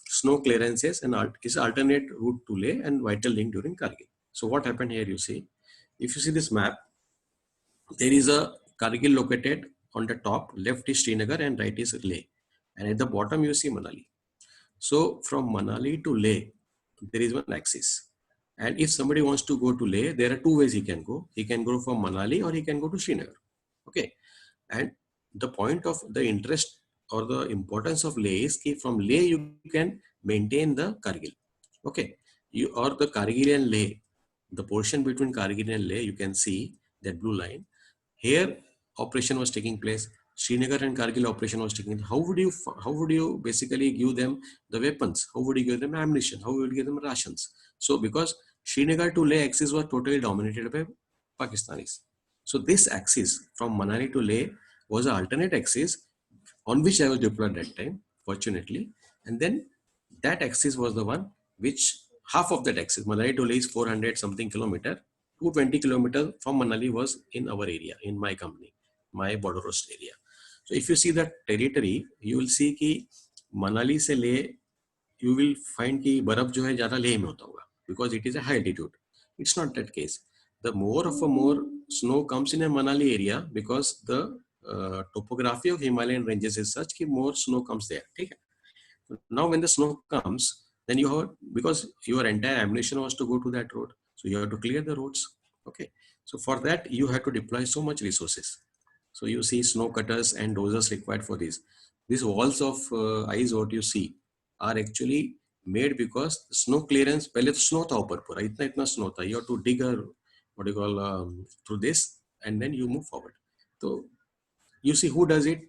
Snow clearances and is alternate route to Leh and vital link during Kargil. So what happened here? You see, if you see this map, there is a Kargil located on the top. Left is Srinagar and right is Leh, and at the bottom you see Manali. So from Manali to Leh, there is one axis. And if somebody wants to go to Leh, there are two ways he can go. He can go from Manali or he can go to Srinagar. Okay. And the point of the interest or the importance of Leh is that from Leh you can maintain the Kargil. Okay. You or the Kargil and Leh, the portion between Kargil and Leh, you can see that blue line. Here operation was taking place. Srinagar and Kargil operation was taking. How would you basically give them the weapons? How would you give them ammunition? How would you give them rations? So because Srinagar to Leh axis was totally dominated by Pakistanis. So this axis from Manali to Leh was an alternate axis on which I was deployed that time, fortunately. And then that axis was the one which half of that axis, Manali to Leh is 400 something kilometer, 220 kilometers from Manali was in our area, in my company, my border road area. So if you see that territory, you will see कि Manali से Leh, you will find कि बर्फ जो है ज़्यादा लेह में होता होगा because it is a high altitude. It's not that case. The more snow comes in a Manali area because the topography of Himalayan ranges is such that more snow comes there. Okay? Now when the snow comes, then you have, because your entire ammunition was to go to that road, so you have to clear the roads. Okay, so for that you have to deploy so much resources. So you see snow cutters and dozers required for this. These walls of ice what you see are actually made because snow clearance, पहले तो snow था ऊपर पूरा, इतना snow था. You have to dig a, what do you call, through this, and then you move forward. So you see who does it?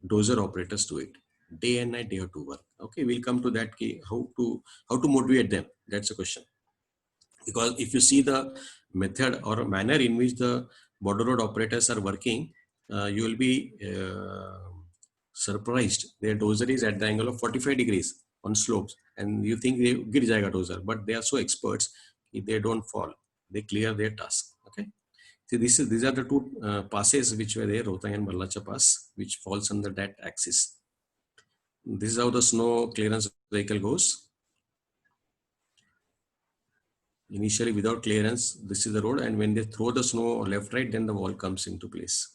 Dozer operators do it. Day and night they have to work. Okay, we'll come to that. How to motivate them? That's a question. Because if you see the method or manner in which the border road operators are working, you will be surprised. Their dozer is at the angle of 45 degrees on slopes, and you think they gir jayega dozer, but they are so experts, if they don't fall, they clear their task. Okay. See, these are the two passes which were there, Rohtang and Barlacha Pass, which falls under that axis. This is how the snow clearance vehicle goes. Initially without clearance, this is the road, and when they throw the snow left, right, then the wall comes into place.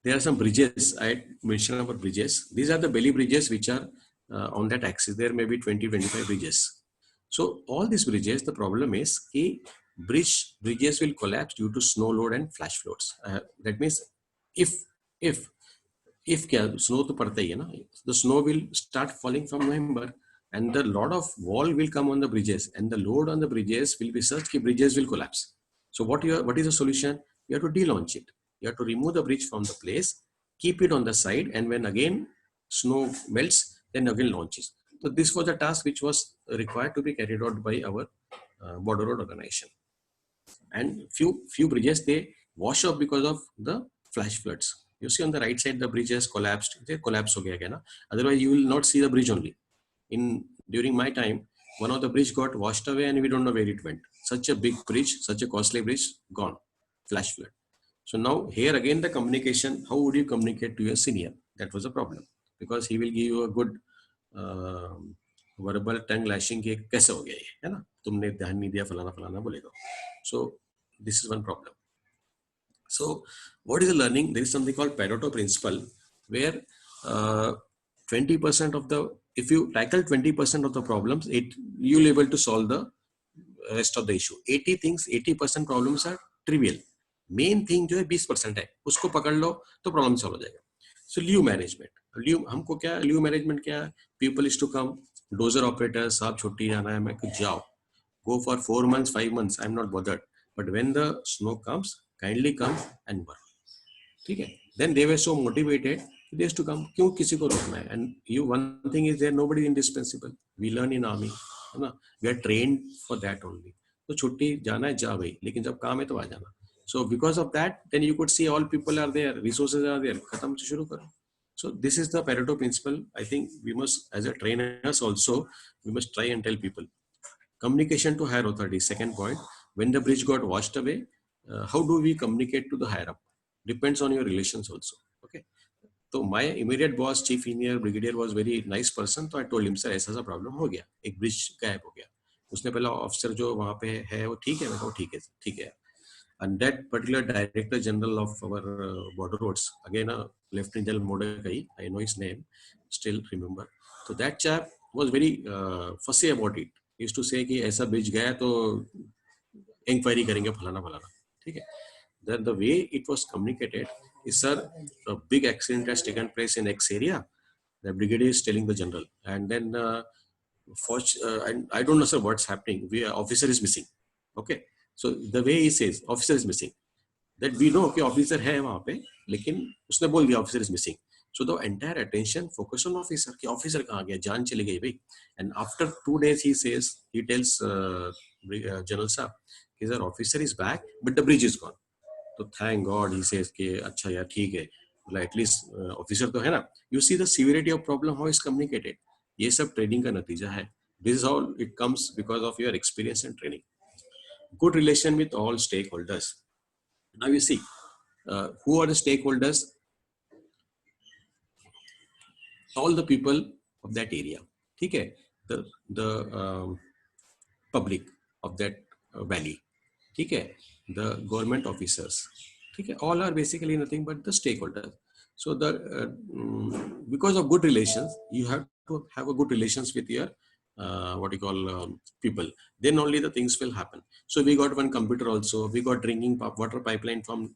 There are some bridges. I mentioned about bridges. These are the belly bridges which are on that axis. There may be 20-25 bridges. So all these bridges, the problem is that bridges will collapse due to snow load and flash floods. That means if snow to padta hai na, the snow will start falling from November, and the lot of wall will come on the bridges, and the load on the bridges will be such that bridges will collapse. So what is the solution? You have to de-launch it. You have to remove the bridge from the place, keep it on the side, and when again snow melts, then again launches. So this was a task which was required to be carried out by our border road organization. And few bridges, they wash off because of the flash floods. You see on the right side, the bridges collapsed. They collapse ho gaya again. Otherwise, you will not see the bridge only. During my time, one of the bridge got washed away, and we don't know where it went. Such a big bridge, such a costly bridge, gone. Flash flood. So now here again the communication. How would you communicate to your senior? That was a problem, because he will give you a good verbal tongue lashing के कैसे हो गया ये, है ना, तुमने ध्यान नहीं दिया, फलाना फलाना बोलेगा. So this is one problem. So what is the learning? There is something called Pareto principle, where 20% of the, if you tackle 20% of the problems, you'll be able to solve the rest of the issue. 80% problems are trivial. Main thing जो है 20% है, उसको पकड़ लो तो problem solve हो जाएगा. So leave management. हमको क्या leave management क्या है? People is to come, dozer operators, साहब छुट्टी जाना है, मैं कुछ जाओ. Go for 4 months, 5 months, I'm not bothered. But when the snow comes, kindly come and work. ठीक है? Then they were so motivated, they used to come. क्यों किसी को रोकना है? And you, one thing is there, nobody is indispensable. We learn in army, है ना? We are trained for that only. तो छुट्टी जाना है जा भाई, लेकिन जब काम है तो आ जाना. So because of that, then you could see all people are there, resources are there. खत्म से शुरू करो. So this is the Pareto principle. I think we must, as a trainers also, we must try and tell people. Communication to higher authority. Second point, when the bridge got washed away, how do we communicate to the higher up? Depends on your relations also. Okay. So my immediate boss, chief engineer, brigadier was very nice person. So I told him, sir, ऐसा problem हो गया, एक bridge गायब हो गया. उसने पहला officer जो वहाँ पे है वो ठीक है, मैं कहा ठीक है, ठीक है. And that particular director general of our border roads, again Lieutenant General Mordecai, I know his name, still remember. So that chap was very fussy about it. He used to say कि ऐसा bridge गया तो inquiry करेंगे फलाना फलाना, ठीक है. Then the way it was communicated is, sir, a big accident has taken place in X area. The brigadier is telling the general, and then I don't know, sir, what's happening. Officer is missing. Okay, so the way he says, officer is missing. That we know कि officer है वहाँ पे, लेकिन उसने बोल दिया officer is missing. So the entire attention focus on officer कि officer कहाँ गया, जान चली गई भाई. And after 2 days he tells general साहब कि sir officer is back but the bridge is gone. तो thank God he says कि अच्छा यार ठीक है, मतलब at least officer तो है ना. You see the severity of problem how is communicated. ये सब training का नतीजा है. This is how it comes because of your experience and training. Good relation with all stakeholders. Now you see, who are the stakeholders? All the people of that area. ठीक है? The public of that valley. ठीक है? The government officers. ठीक है? All are basically nothing but the stakeholders. So because of good relations, you have to have a good relations with your what you call people. Then only the things will happen. So we got one computer also. We got drinking water pipeline from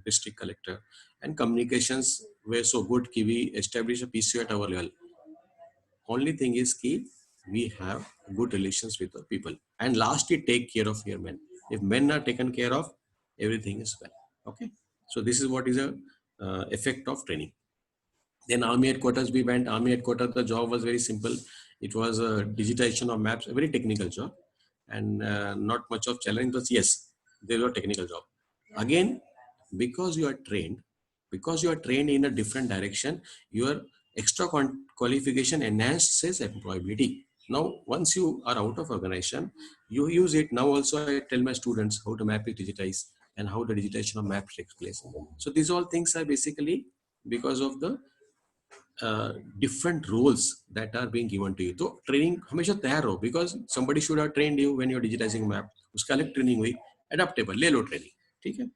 district collector, and communications were so good that we established a PCO at our level. Only thing is key, we have good relations with the people. And lastly, take care of your men. If men are taken care of, everything is well. Okay. So this is what is a effect of training. Then army headquarters, we went. Army headquarters, the job was very simple. It was a digitization of maps, a very technical job, and not much of challenge. But yes, there was a technical job. Again, because you are trained in a different direction, your extra qualification enhances employability. Now, once you are out of organization, you use it. Now also I tell my students how to map is digitized and how the digitization of map takes place. So these all things are basically because of the different roles that are being given to you. तो training हमेशा तैयार हो, because somebody should have trained you when you're digitizing map. उसका अलग training हुई, adaptable, ले लो training, ठीक है?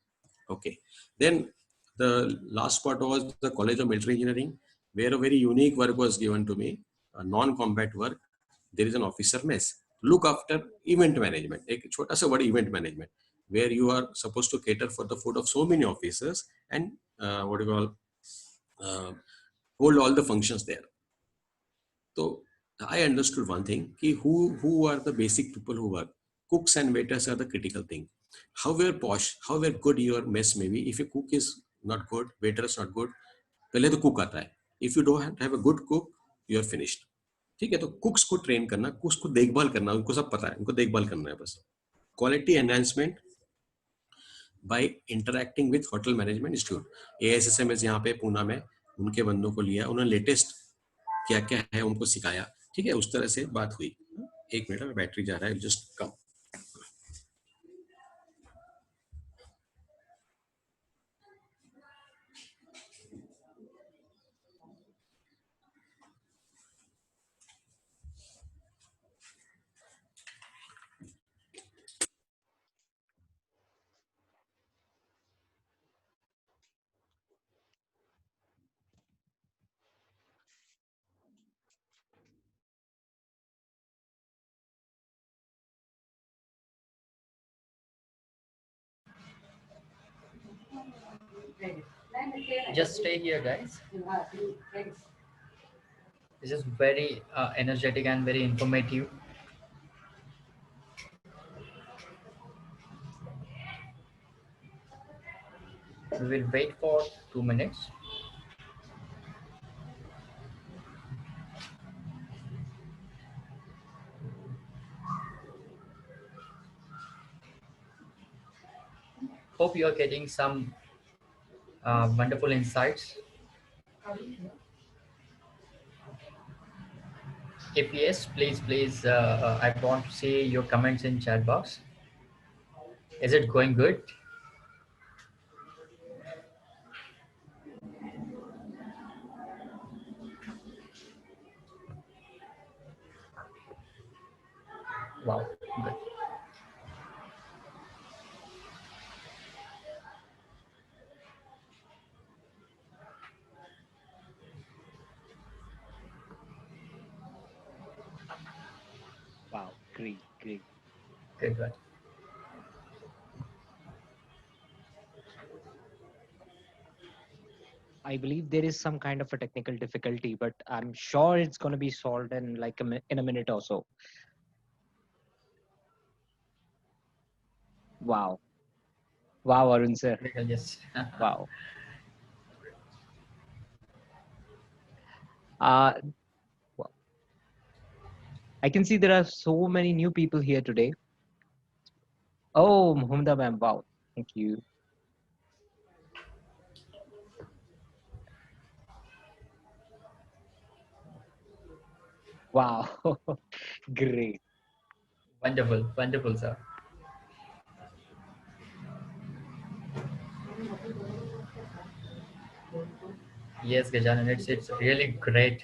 Okay. Then the last part was the College of Military Engineering, where a very unique work was given to me, a non-combat work. There is an officer mess. Look after event management. एक छोटा सा word event management, where you are supposed to cater for the food of so many officers and what do you call hold all the functions there. So I understood one thing, ki who are the basic people who work. Cooks and waiters are the critical thing. However posh, however good your mess may be, if a cook is not good, waiter is not good, पहले तो cook आता है. If you don't have a good cook, you are finished. ठीक है? तो cooks को train करना, cooks को देखभाल करना, उनको सब पता है, उनको देखभाल करना है बस. Quality enhancement by interacting with hotel management institute. AISSMS यहाँ पे पूना में उनके बंदों को लिया, उन्होंने लेटेस्ट क्या क्या है उनको सिखाया. ठीक है? उस तरह से बात हुई. एक मिनट, बैटरी जा रहा है, just come. Just stay here, guys. This is very energetic and very informative. we will wait for 2 minutes. Hope you are getting some wonderful insights. If yes, please, I want to see your comments in chat box. Is it going good? Wow, good. Wow, great, great. Good, good. I believe there is some kind of a technical difficulty, but I'm sure it's going to be solved in like in a minute or so. Wow. Wow, Arun sir. Yes. Wow. Uh, wow. I can see there are so many new people here today. Oh, Muhammad ma'am. Wow. Thank you. Wow. Great. Wonderful, wonderful, sir. Yes, Gajanan, it's really great.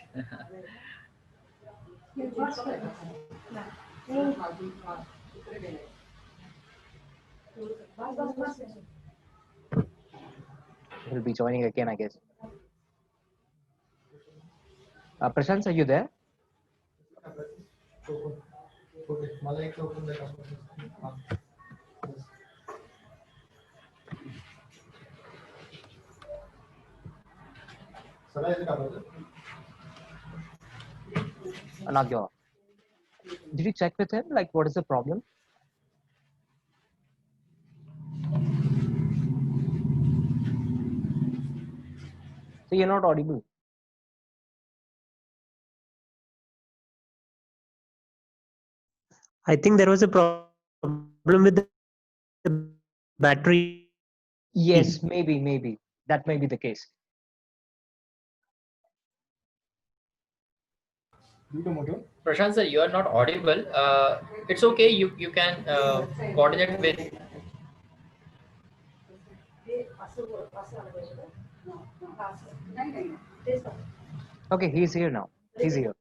He'll be joining again, I guess. Prashant, are you there? Anagya. Did you check with him? Like, what is the problem? So you're not audible. I think there was a problem with the battery. Yes, maybe. That may be the case. Prashant sir, you are not audible. It's okay. You can coordinate with. Okay, he's here now. He's here.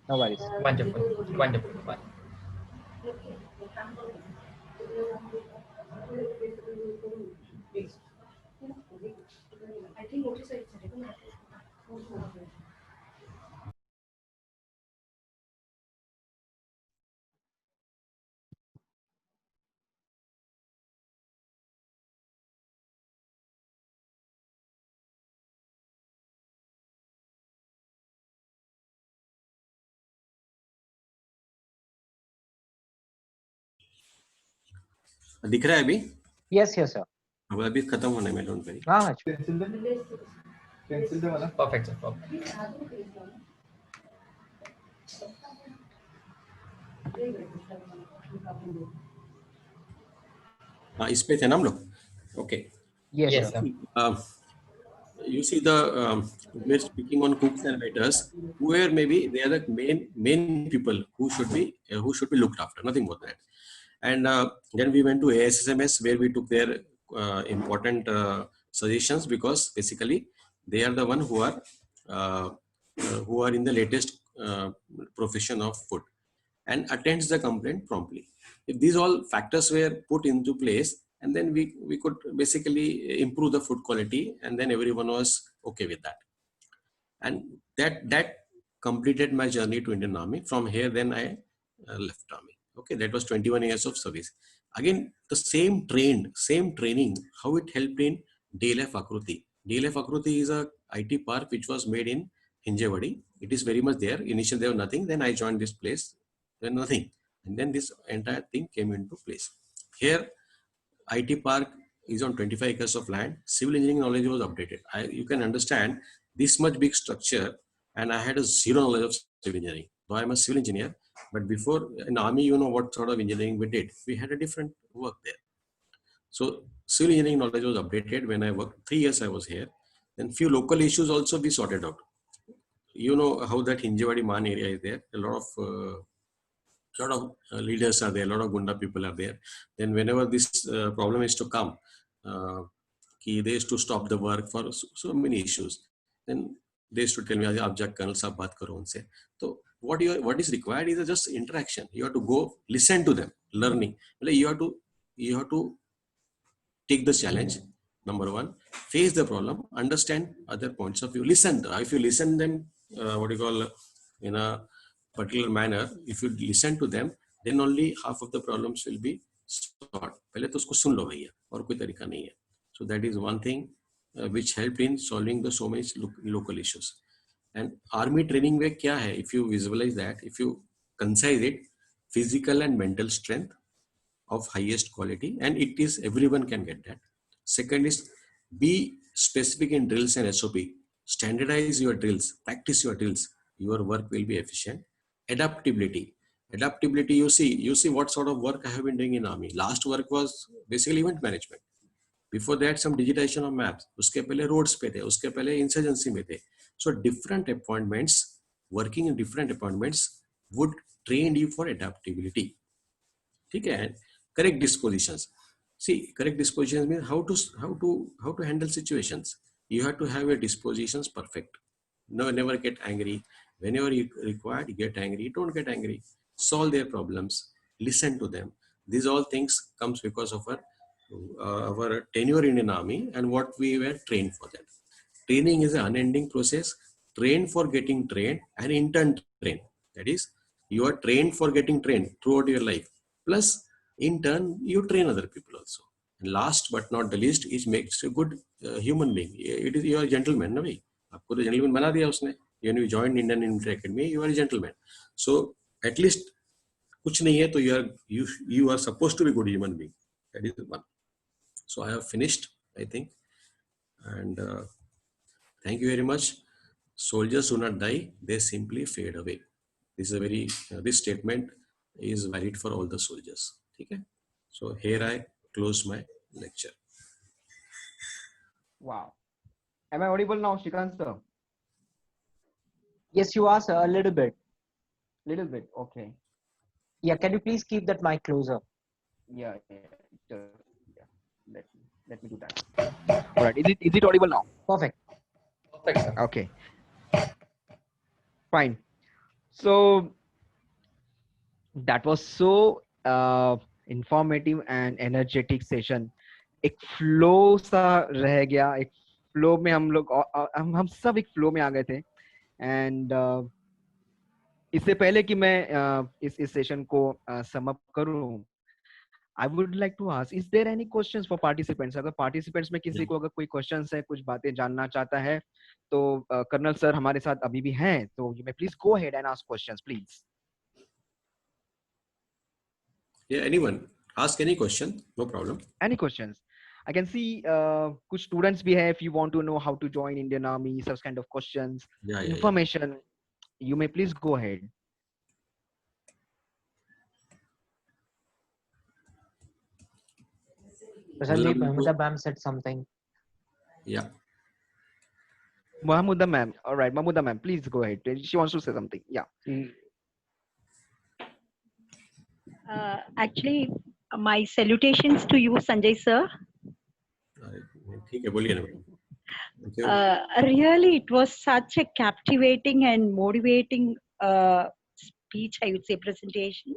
No worries. Wonderful, wonderful. दिख रहा है अभी? Yes, sir. अब अभी खत्म होने में, don't worry. Ah, Perfect, sir. Perfect. हाँ, इस पे थे ना हम लोग. Okay. yes, Yes, sir. sir. You see we're speaking on cooks and waiters, where maybe they are the main people who should be looked after, nothing more than that. And then we went to ASSMS, where we took their important suggestions, because basically they are the one who are in the latest profession of food and attends the complaint promptly. If these all factors were put into place, and then we could basically improve the food quality, and then everyone was okay with that. And that completed my journey to Indian Army. From here, then I left Army. Okay, that was 21 years of service. Again, the same training, how it helped in DLF Akruti. DLF Akruti is a IT park which was made in Hinjewadi. It is very much there. Initially, there was nothing. Then I joined this place. Then nothing. And then this entire thing came into place. Here, IT park is on 25 acres of land. Civil engineering knowledge was updated. You can understand this much big structure, and I had a zero knowledge of civil engineering. Though I'm a civil engineer, but before in army, you know what sort of engineering we did. We had a different work there. So civil engineering knowledge was updated when I worked 3 years. I was here. Then few local issues also we sorted out. You know how that Hinjewadi Man area is there. A lot of leaders are there. A lot of Gunda people are there. Then whenever this problem is to come, they used to stop the work for so many issues. Then they used to tell me, "Aap ja Colonel sahab baat karo unse." So what is required is just interaction. You have to go listen to them, learning. You have to take the challenge. Number one, face the problem, understand other points of view, listen. If you listen them, in a particular manner, if you listen to them, then only half of the problems will be solved. पहले तो उसको सुन लो भैया, और कोई तरीका नहीं है. So that is one thing which helped in solving the so many local issues. And army training में क्या है? If you visualize that, if you concise it, physical and mental strength of highest quality, and it is everyone can get that. Second is be specific in drills and SOP. Standardize your drills, practice your drills. Your work will be efficient. Adaptability. Adaptability, you see what sort of work I have been doing in army. Last work was basically event management. Before that, some digitization of maps. उसके पहले roads पे थे, उसके पहले insurgency में थे. So different appointments, working in different appointments would train you for adaptability. ठीक है? Correct dispositions. See, correct dispositions means how to handle situations. You have to have your dispositions perfect. No, never get angry. Whenever you required, get angry. Don't get angry. Solve their problems. Listen to them. These all things comes because of our tenure in an army and what we were trained for that. Training is an unending process. Train for getting trained and in turn train. That is, you are trained for getting trained throughout your life. Plus, in turn, you train other people also. And last but not the least, it makes a good human being. It is you are a gentleman, no way. आपको तो gentleman बना दिया उसने. When you joined Indian Military Academy, you are a gentleman. So at least कुछ नहीं है तो you are supposed to be good human being. That is one. So I have finished, I think, and thank you very much. Soldiers do not die; they simply fade away. This is a very this statement is valid for all the soldiers. Okay? So here I close my lecture. Wow. Am I audible now, Shrikant sir? Yes, you are, sir, a little bit. Little bit. Okay. Yeah, can you please keep that mic closer? Yeah. Let me do that. All right. Is it audible now? Perfect. Perfect, sir. Okay. Fine. So that was so informative and energetic session. एक flow सा रह गया, एक flow में हम सब एक flow में आ गए थे. And इससे पहले कि मैं इस session को sum up करूं, I would like to ask, is there any questions for participants? अगर participants में किसी को अगर कोई questions है, कुछ बातें जानना चाहता है, तो कर्नल सर हमारे साथ अभी भी हैं, तो you may please go ahead and ask questions, please. Yeah, anyone ask any question, no problem. Any questions? I can see कुछ students भी हैं. If you want to know how to join Indian Army, such kind of questions, information, you may please go ahead. Prasandeep, Mahmuda ma'am said something. Yeah. Mahmuda ma'am. All right, Mahmuda ma'am, please go ahead. She wants to say something. Yeah. Actually, my salutations to you, Sanjay sir. ठीक है, बोलिए ना madam. Really, it was such a captivating and motivating speech, I would say, presentation,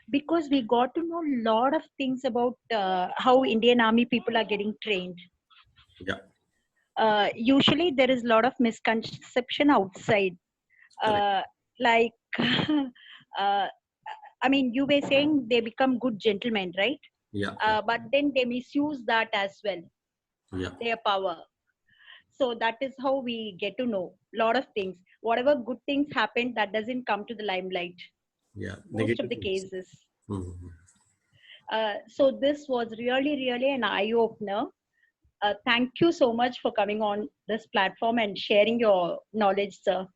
because we got to know a lot of things about how Indian Army people are getting trained. Yeah. Usually, there is a lot of misconception outside. Like, I mean, you were saying they become good gentlemen, right? Yeah. But then they misuse that as well. Yeah. Their power. So that is how we get to know a lot of things. Whatever good things happen, that doesn't come to the limelight. Yeah. Most of the cases. Mm-hmm. So this was really an eye opener. Thank you so much for coming on this platform and sharing your knowledge, sir.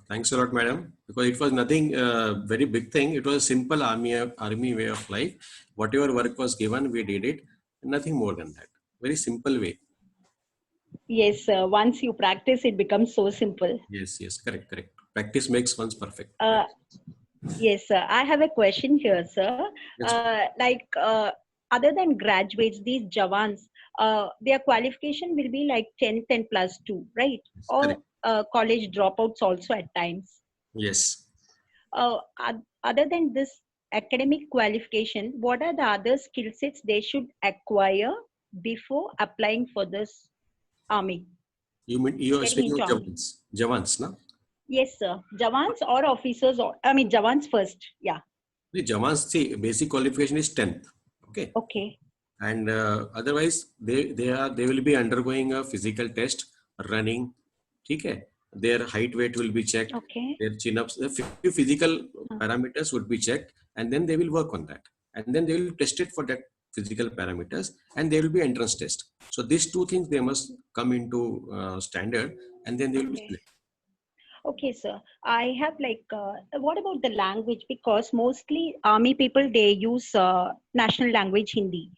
Thanks a lot, madam. Because it was nothing very big thing. It was a simple army way of life. Whatever work was given, we did it. Nothing more than that. Very simple way. Yes, sir. Once you practice, it becomes so simple. Yes, correct. Practice makes one's perfect. Yes, sir. I have a question here, sir. Yes, Other than graduates, these Jawans, their qualification will be like 10th and plus 2, right? Or correct. college dropouts also at times. Yes. Other than this academic qualification, what are the other skill sets they should acquire before applying for this army? You are Getting speaking into of army. Javans, no? Yes, sir. Jawans or officers, or I mean, Jawans first. Yeah. The Javans, see, basic qualification is 10th. Okay. Okay. And otherwise, they will be undergoing a physical test, running. Okay. Their height, weight will be checked. Okay. Their chin-ups, a few physical parameters would be checked, and then they will work on that. And then they will test it for that physical parameters, and there will be entrance test. So these two things they must come into standard, and then they will be Okay. selected. Okay, sir. I have what about the language? Because mostly army people, they use national language Hindi.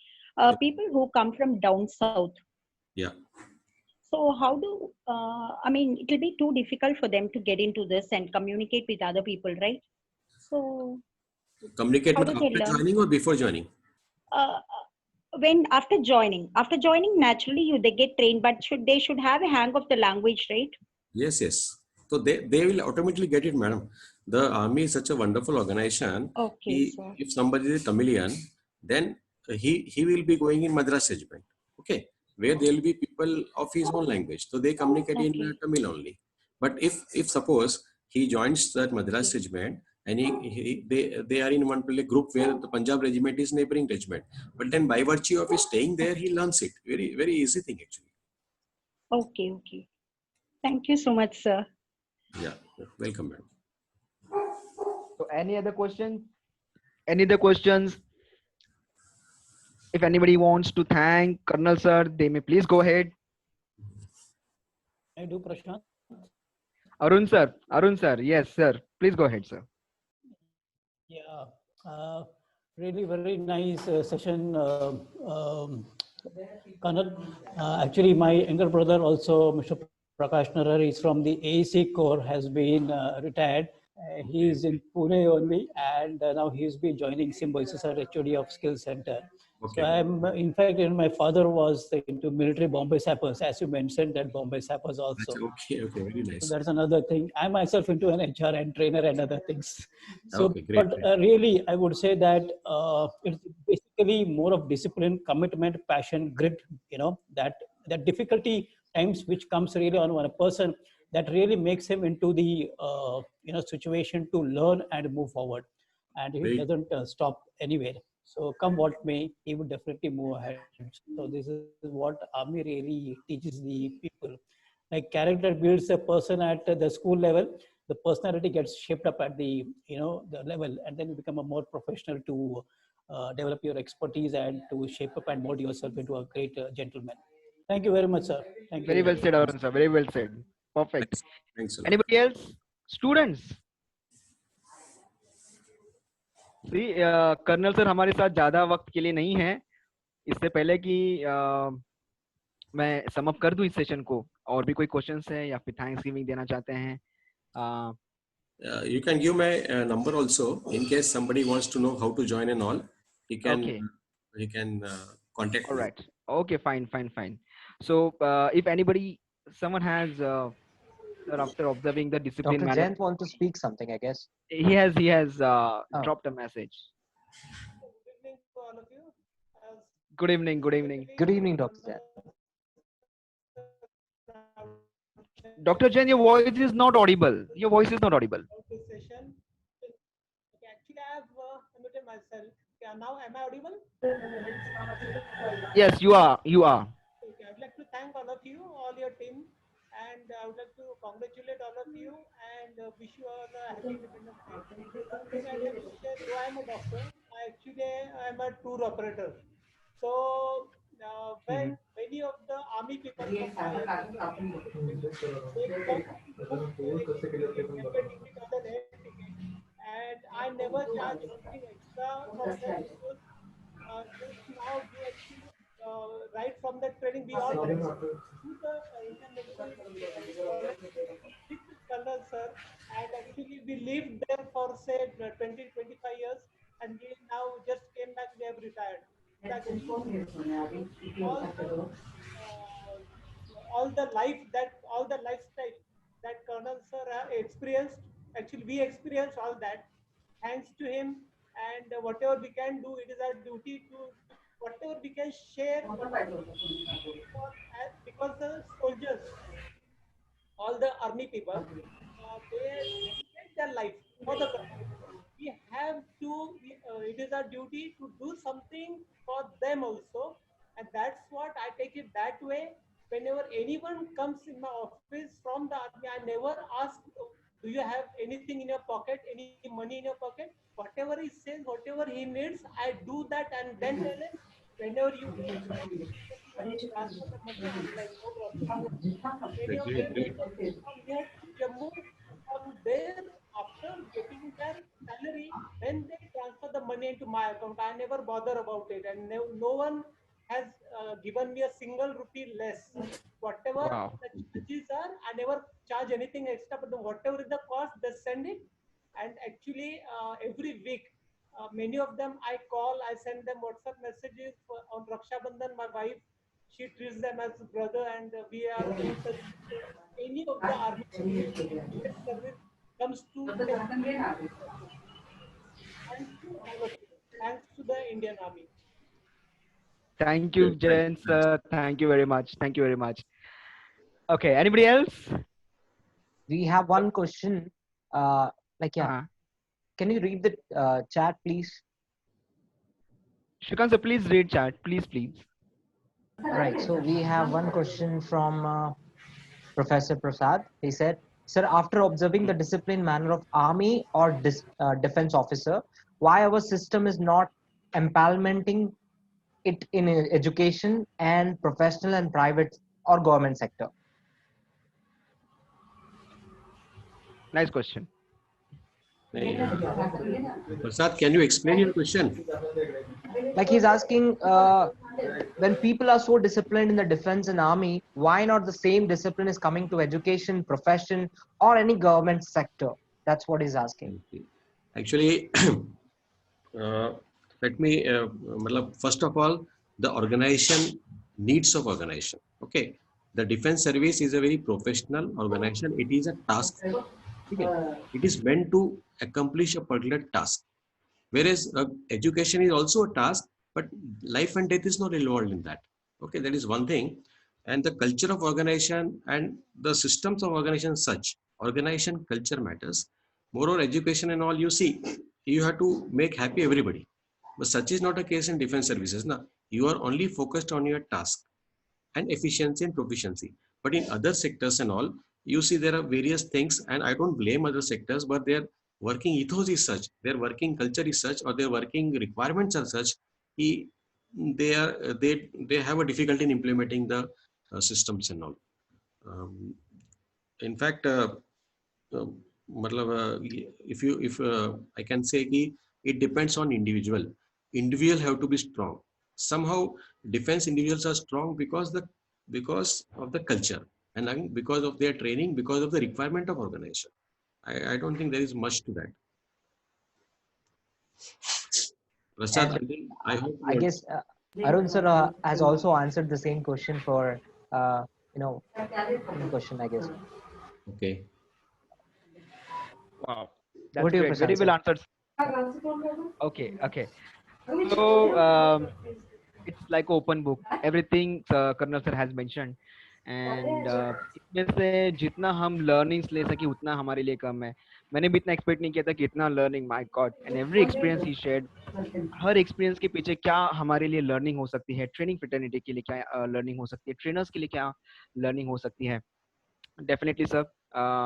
People who come from down south. Yeah. So how do, I mean, it will be too difficult for them to get into this and communicate with other people, right? So Communicate how do they after learn? joining or before joining? Uh, when after joining, naturally they get trained, but they should have a hang of the language, right? Yes. So they will automatically get it, madam. The army is such a wonderful organization. Okay, sir. If somebody is a Tamilian, then he will be going in Madras regiment. Okay, where there will be people of his own language, so they communicate in Okay. Tamil only. But if suppose he joins that Madras regiment and they are in one group where the Punjab regiment is neighboring regiment, but then by virtue of his staying there, he learns it. Very easy thing actually. Okay. Thank you so much, sir. Yeah, welcome, madam. So any other questions? Any other questions? If anybody wants to thank Colonel sir, they may please go ahead. I do, Prashant. Arun sir, yes sir. Please go ahead, sir. Yeah, really very nice session, Colonel. Actually, my younger brother also, Mr. Prakash Narar, is from the AEC Corps, has been retired. He is in Pune only, and now he's been joining Symbiosis as HOD of Skill Center. Okay. So I'm, in fact, my father was into military Bombay Sappers, as you mentioned, that Bombay Sappers also. Okay, very nice. So that's another thing. I myself into an HR and trainer and other things. So, Okay, great. but really, I would say that it's basically more of discipline, commitment, passion, grit. You know, that difficulty times which comes really on a person, that really makes him into the situation to learn and move forward, and he doesn't stop anywhere. So come what may, he would definitely move ahead. So this is what army really teaches the people. Like character builds a person at the school level, the personality gets shaped up at the the level, and then you become a more professional to develop your expertise and to shape up and mold yourself into a great gentleman. Thank you very much, sir. Thank you. Very well said, Arun sir. Very well said. Perfect. Thanks a lot. Anybody else? Students? Colonel sir हमारे साथ ज्यादा वक्त के लिए नहीं है. इससे पहले कि मैं सम अप कर दूं इस सेशन को, और भी कोई क्वेश्चंस है या फिर थैंक्स गिविंग देना चाहते हैं? You can give my number also in case somebody wants to know how to join and all. He can contact all me. right. Okay, fine. So if someone has after observing the discipline Dr. manner, Jayant wants to speak something, I guess. he has dropped a message. Good evening. Good evening, Dr. Jayant. Dr. Jain, your voice is not audible. Session. Actually, I have unmuted myself. Yeah, now am I audible? Yes, you are. Okay, I would like to thank all of you, all your team, and I would like to congratulate all of you and wish you all a happy Independence Day. I am a doctor. I actually I'm a tour operator. So when many of the army people from my they come to book railway ticket or the air ticket, and I never charge something extra from them because just now we actually right from the training we all do the international college with Colonel sir, and actually we lived there for say 20 25 years, and we now just came back, we have retired. So actually all the uh, all the life that all the lifestyle that Colonel sir have experienced, actually we experienced all that thanks to him. And whatever we can do, it is our duty to whatever we can share, whatever for, because the soldiers, all the army people, they dedicate their life for the country. We have to, it is our duty to do something for them also. And that's what I take it that way. Whenever anyone comes in my office from the army, I never ask, do you have anything in your pocket, any money in your pocket? Whatever he says, whatever he needs, I do that and then tell him, whenever you get transfer the money, I'm like, no problem. Many of them Great. come here to Jammu, from there, after getting their salary, then they transfer the money into my account. I never bother about it, and no one has given me a single rupee less. Whatever Wow. the charges are, I never charge anything extra, but whatever is the cost, they send it. And actually, every week, many of them I call, I send them WhatsApp messages on Raksha Bandhan. My wife, she treats them as brother, and we are in touch. Any of the army service comes to take thanks to all of you. Thanks to the Indian Army. Thank you, Jain sir. Thank you very much. Thank you very much. Okay, anybody else? We have one question. Yeah, Uh-huh. can you read the chat, please? Shrikant sir, please read chat. Please. Right. So we have one question from Professor Prasad. He said, "Sir, after observing the disciplined manner of army or defense officer, why our system is not implementing it in education and professional and private or government sector?" Nice question. Prasad, can you explain your question? Like he's asking, when people are so disciplined in the defense and army, why not the same discipline is coming to education, profession, or any government sector? That's what he's asking. Actually, let me, first of all, the organization, needs of organization. Okay. The defense service is a very professional organization. It is a task. Okay. It is meant to accomplish a particular task. Whereas education is also a task, but life and death is not involved in that. Okay, that is one thing. And the culture of organization and the systems of organization, such organization culture matters. Moreover, education and all, you see, you have to make happy everybody. But such is not a case in defense services. Now, you are only focused on your task and efficiency and proficiency. But in other sectors and all, you see there are various things, and I don't blame other sectors, but their working ethos is such, their working culture is such, or their working requirements are such, they have a difficulty in implementing the systems and all. In fact, if I can say कि it depends on individual. Individual have to be strong. Somehow defense individuals are strong because of the culture, and I mean because of their training, because of the requirement of organization. I don't think there is much to that. Prasad, I hope I guess Arun sir has also answered the same question for same question, I guess. Okay. Wow. What That's do you, great. Very Prasad, well sir? answered. Okay. So it's like open book. Everything Colonel sir has mentioned, and इसमें से जितना हम learnings ले सके उतना हमारे लिए कम है. मैंने भी इतना expect नहीं किया था कि इतना learning, my God. And every experience he shared, her experience के पीछे क्या हमारे लिए learning हो सकती है, training fraternity के लिए क्या learning हो सकती है, trainers के लिए क्या learning हो सकती है. Definitely sir,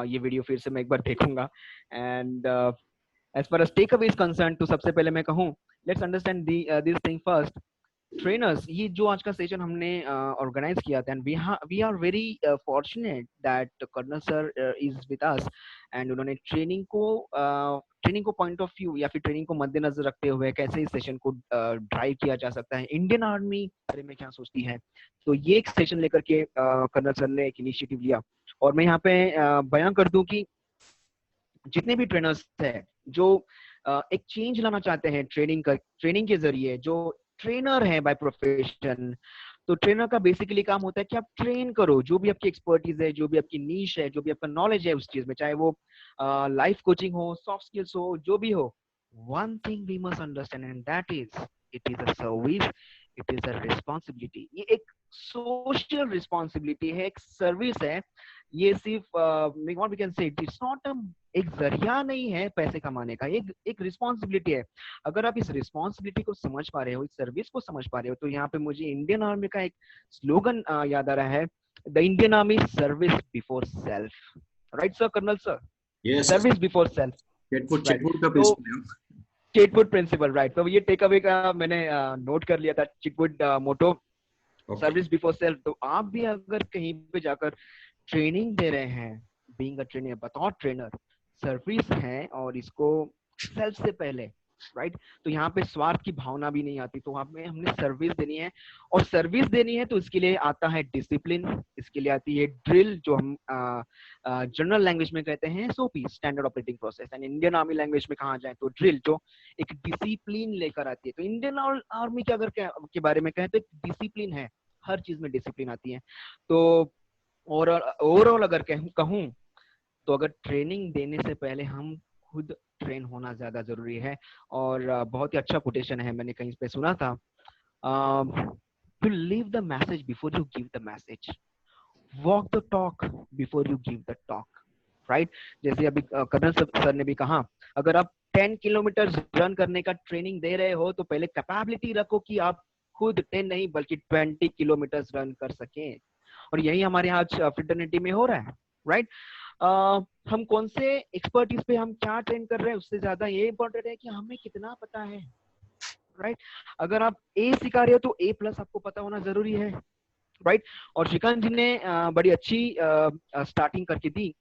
ये वीडियो फिर से मैं एक बार देखूंगा. And as far as takeaway is concerned, तो सबसे पहले मैं कहूँ let's understand this thing first. Trainers, ये जो आज का सेशन हमने ऑर्गेनाइज किया था, and we are very fortunate that colonel sir is with us, एंड उन्होंने ट्रेनिंग को पॉइंट ऑफ व्यू या फिर ट्रेनिंग को मद्देनजर रखते हुए कैसे इस सेशन को ड्राइव किया जा सकता है, इंडियन आर्मी बारे में क्या सोचती है, तो ये एक सेशन लेकर के कर्नल सर ने एक इनिशिएटिव लिया। और मैं यहाँ पे बयां कर दूं कि जितने भी ट्रेनर्स हैं जो एक चेंज लाना चाहते हैं ट्रेनिंग के जरिए, जो ट्रेनर है बाय प्रोफेशन, तो ट्रेनर का बेसिकली काम होता है कि आप ट्रेन करो, जो भी आपकी एक्सपर्टीज है, जो भी आपकी नीश है, जो भी आपका नॉलेज है उस चीज में, चाहे वो लाइफ कोचिंग हो, सॉफ्ट स्किल्स हो, जो भी हो। One thing we must understand and that is it is a service, it is a responsibility. ये एक सोशल रिस्पॉन्सिबिलिटी है, एक सर्विस है। ये सिर्फ what we can say, it's not एक जरिया नहीं है पैसे कमाने का, एक रिस्पॉन्सिबिलिटी है। अगर आप इस रिस्पॉन्सिबिलिटी को समझ पा रहे हो, इस सर्विस को समझ पा रहे हो, तो यहाँ पे मुझे इंडियन आर्मी का एक स्लोगन याद आ रहा है, the Indian army service before self, right sir, colonel sir? Yes. Service before self, Chetwood का तो principle है। Chetwode principle, right. तो ये टेक अवे का मैंने नोट कर लिया था, चिटवुड मोटो, सर्विस बिफोर सेल्फ। तो आप भी अगर कहीं पे जाकर ट्रेनिंग दे रहे हैं, बीइंग अ ट्रेनर, बतौर ट्रेनर, सर्विस है और इसको सेल्फ से पहले, राइट, तो यहाँ पे स्वार्थ की भावना भी नहीं आती। तो हमें हमने सर्विस देनी है, और सर्विस देनी है तो इसके लिए आता है डिसिप्लिन, इसके लिए आती है ड्रिल, जो हम जनरल लैंग्वेज में कहते हैं SOP, standard operating process, and Indian army language में कहा जाए तो ड्रिल, जो एक डिसिप्लिन लेकर आती है। तो इंडियन आर्मी के अगर के बारे में कहें तो एक डिसिप्लिन है, हर चीज में डिसिप्लिन आती है। तो ओवरऑल अगर कहूं तो अगर ट्रेनिंग देने से पहले हम खुद ट्रेन होना ज्यादा जरूरी है। और बहुत ही अच्छा कोटेशन है, मैंने कहीं पे सुना था, to leave the message before you give the message, walk the talk before you give the talk, right. जैसे अभी कर्नल सर ने भी कहा, अगर आप 10 किलोमीटर रन करने का ट्रेनिंग दे रहे हो तो पहले कैपेबिलिटी रखो कि आप खुद 10 नहीं बल्कि 20 किलोमीटर रन कर सकें। और यही हमारे यहाँ आज फ्रेटर्निटी में हो रहा है, राइट। हम कौन से एक्सपर्टीज पे हम क्या ट्रेन कर रहे हैं, उससे ज्यादा ये इंपॉर्टेंट है कि हमें कितना पता है, राइट। अगर आप ए सिखा रहे हो तो ए प्लस आपको पता होना जरूरी है, राइट। और श्रीकांत जी ने बड़ी अच्छी स्टार्टिंग करके दी,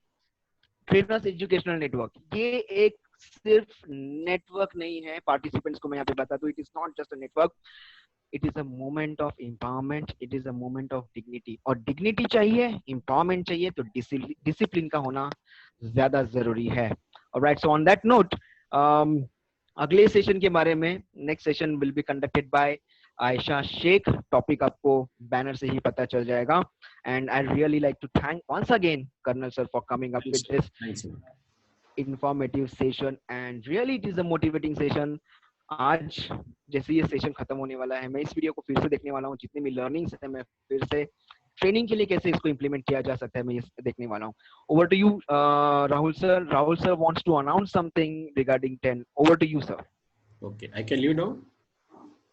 ट्रेनर्स एजुकेशनल नेटवर्क। ये एक सिर्फ नेटवर्क नहीं है, पार्टिसिपेंट्स को मैं यहाँ पे बता दूं, it is not just a network, it is a moment of empowerment, it is a moment of dignity. और डिग्निटी चाहिए, एम्पावरमेंट चाहिए, तो डिसिप्लिन का होना ज्यादा जरूरी है। Alright, so on that note, अगले सेशन के बारे में, next session will be conducted by Ayesha Shaikh. Topic आपको बैनर से ही पता चल जाएगा। And I really like to thank once again colonel sir for coming up with this informative session, and really it is a motivating session. आज जैसे ये session खत्म होने वाला है, मैं इस वीडियो को फिर से देखने वाला हूँ, जितने भी लर्निंग्स है मैं फिर से ट्रेनिंग के लिए कैसे इसको इम्प्लीमेंट किया जा सकता है मैं ये देखने वाला हूँ। Over to you Rahul sir. Rahul sir wants to announce something regarding 10. Over to you, sir. Okay, I can leave now.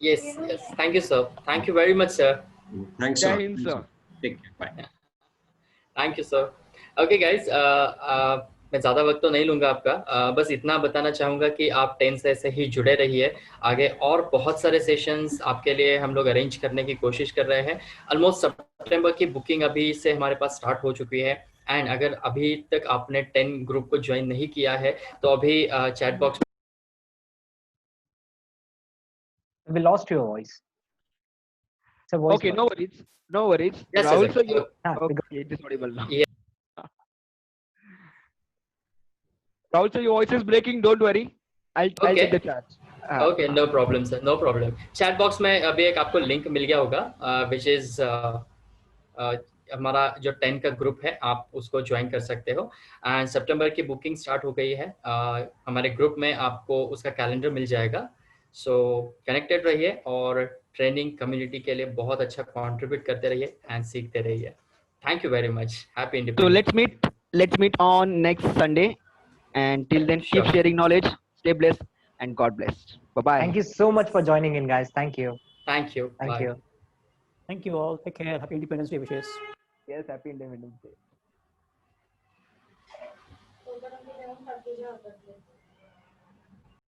Yes, yes. Thank you, sir. Thank you very much, sir. Thanks, Jai sir. Hind, Thanks, sir. Take care. Bye. Thank you sir. Okay guys, मैं ज़्यादा वक्त तो नहीं लूँगा आपका, बस इतना बताना चाहूँगा कि आप 10 से ऐसे ही जुड़े रहिए। आगे और बहुत सारे सेशंस आपके लिए हम लोग अरेंज करने की कोशिश कर रहे हैं। ऑलमोस्ट सितंबर की बुकिंग अभी से हमारे पास स्टार्ट हो चुकी है। एंड अगर अभी तक आपने 10 ग्रुप को ज्वाइन नहीं किया है तो अभी chat box We lost your voice. It's a voice. Okay, no worries. No worries. Yes, Rahul yes, sir, yes. okay, it is audible now. Yeah. Rahul sir, your voice is breaking. Don't worry. I'll take the charge. Okay, no problem sir, no problem. Chat box में अभी एक आपको link मिल गया होगा, which is हमारा जो 10 का group है, आप उसको ज्वाइन कर सकते हो। एंड सितंबर की बुकिंग स्टार्ट हो गई है। हमारे ग्रुप में आपको उसका कैलेंडर मिल जाएगा। सो कनेक्टेड रहिए और ट्रेनिंग कम्युनिटी के लिए बहुत अच्छा कंट्रीब्यूट करते रहिए एंड सीखते रहिए। Thank you very much. Happy So independence. let's meet on next Sunday, and till then keep Sure. sharing knowledge. Stay blessed and God bless. Bye bye. Thank you so much for joining in, guys. Thank you. Thank you. Thank Bye. you. Thank you all. Take care. Happy Independence Day wishes. Yes, happy Independence Day.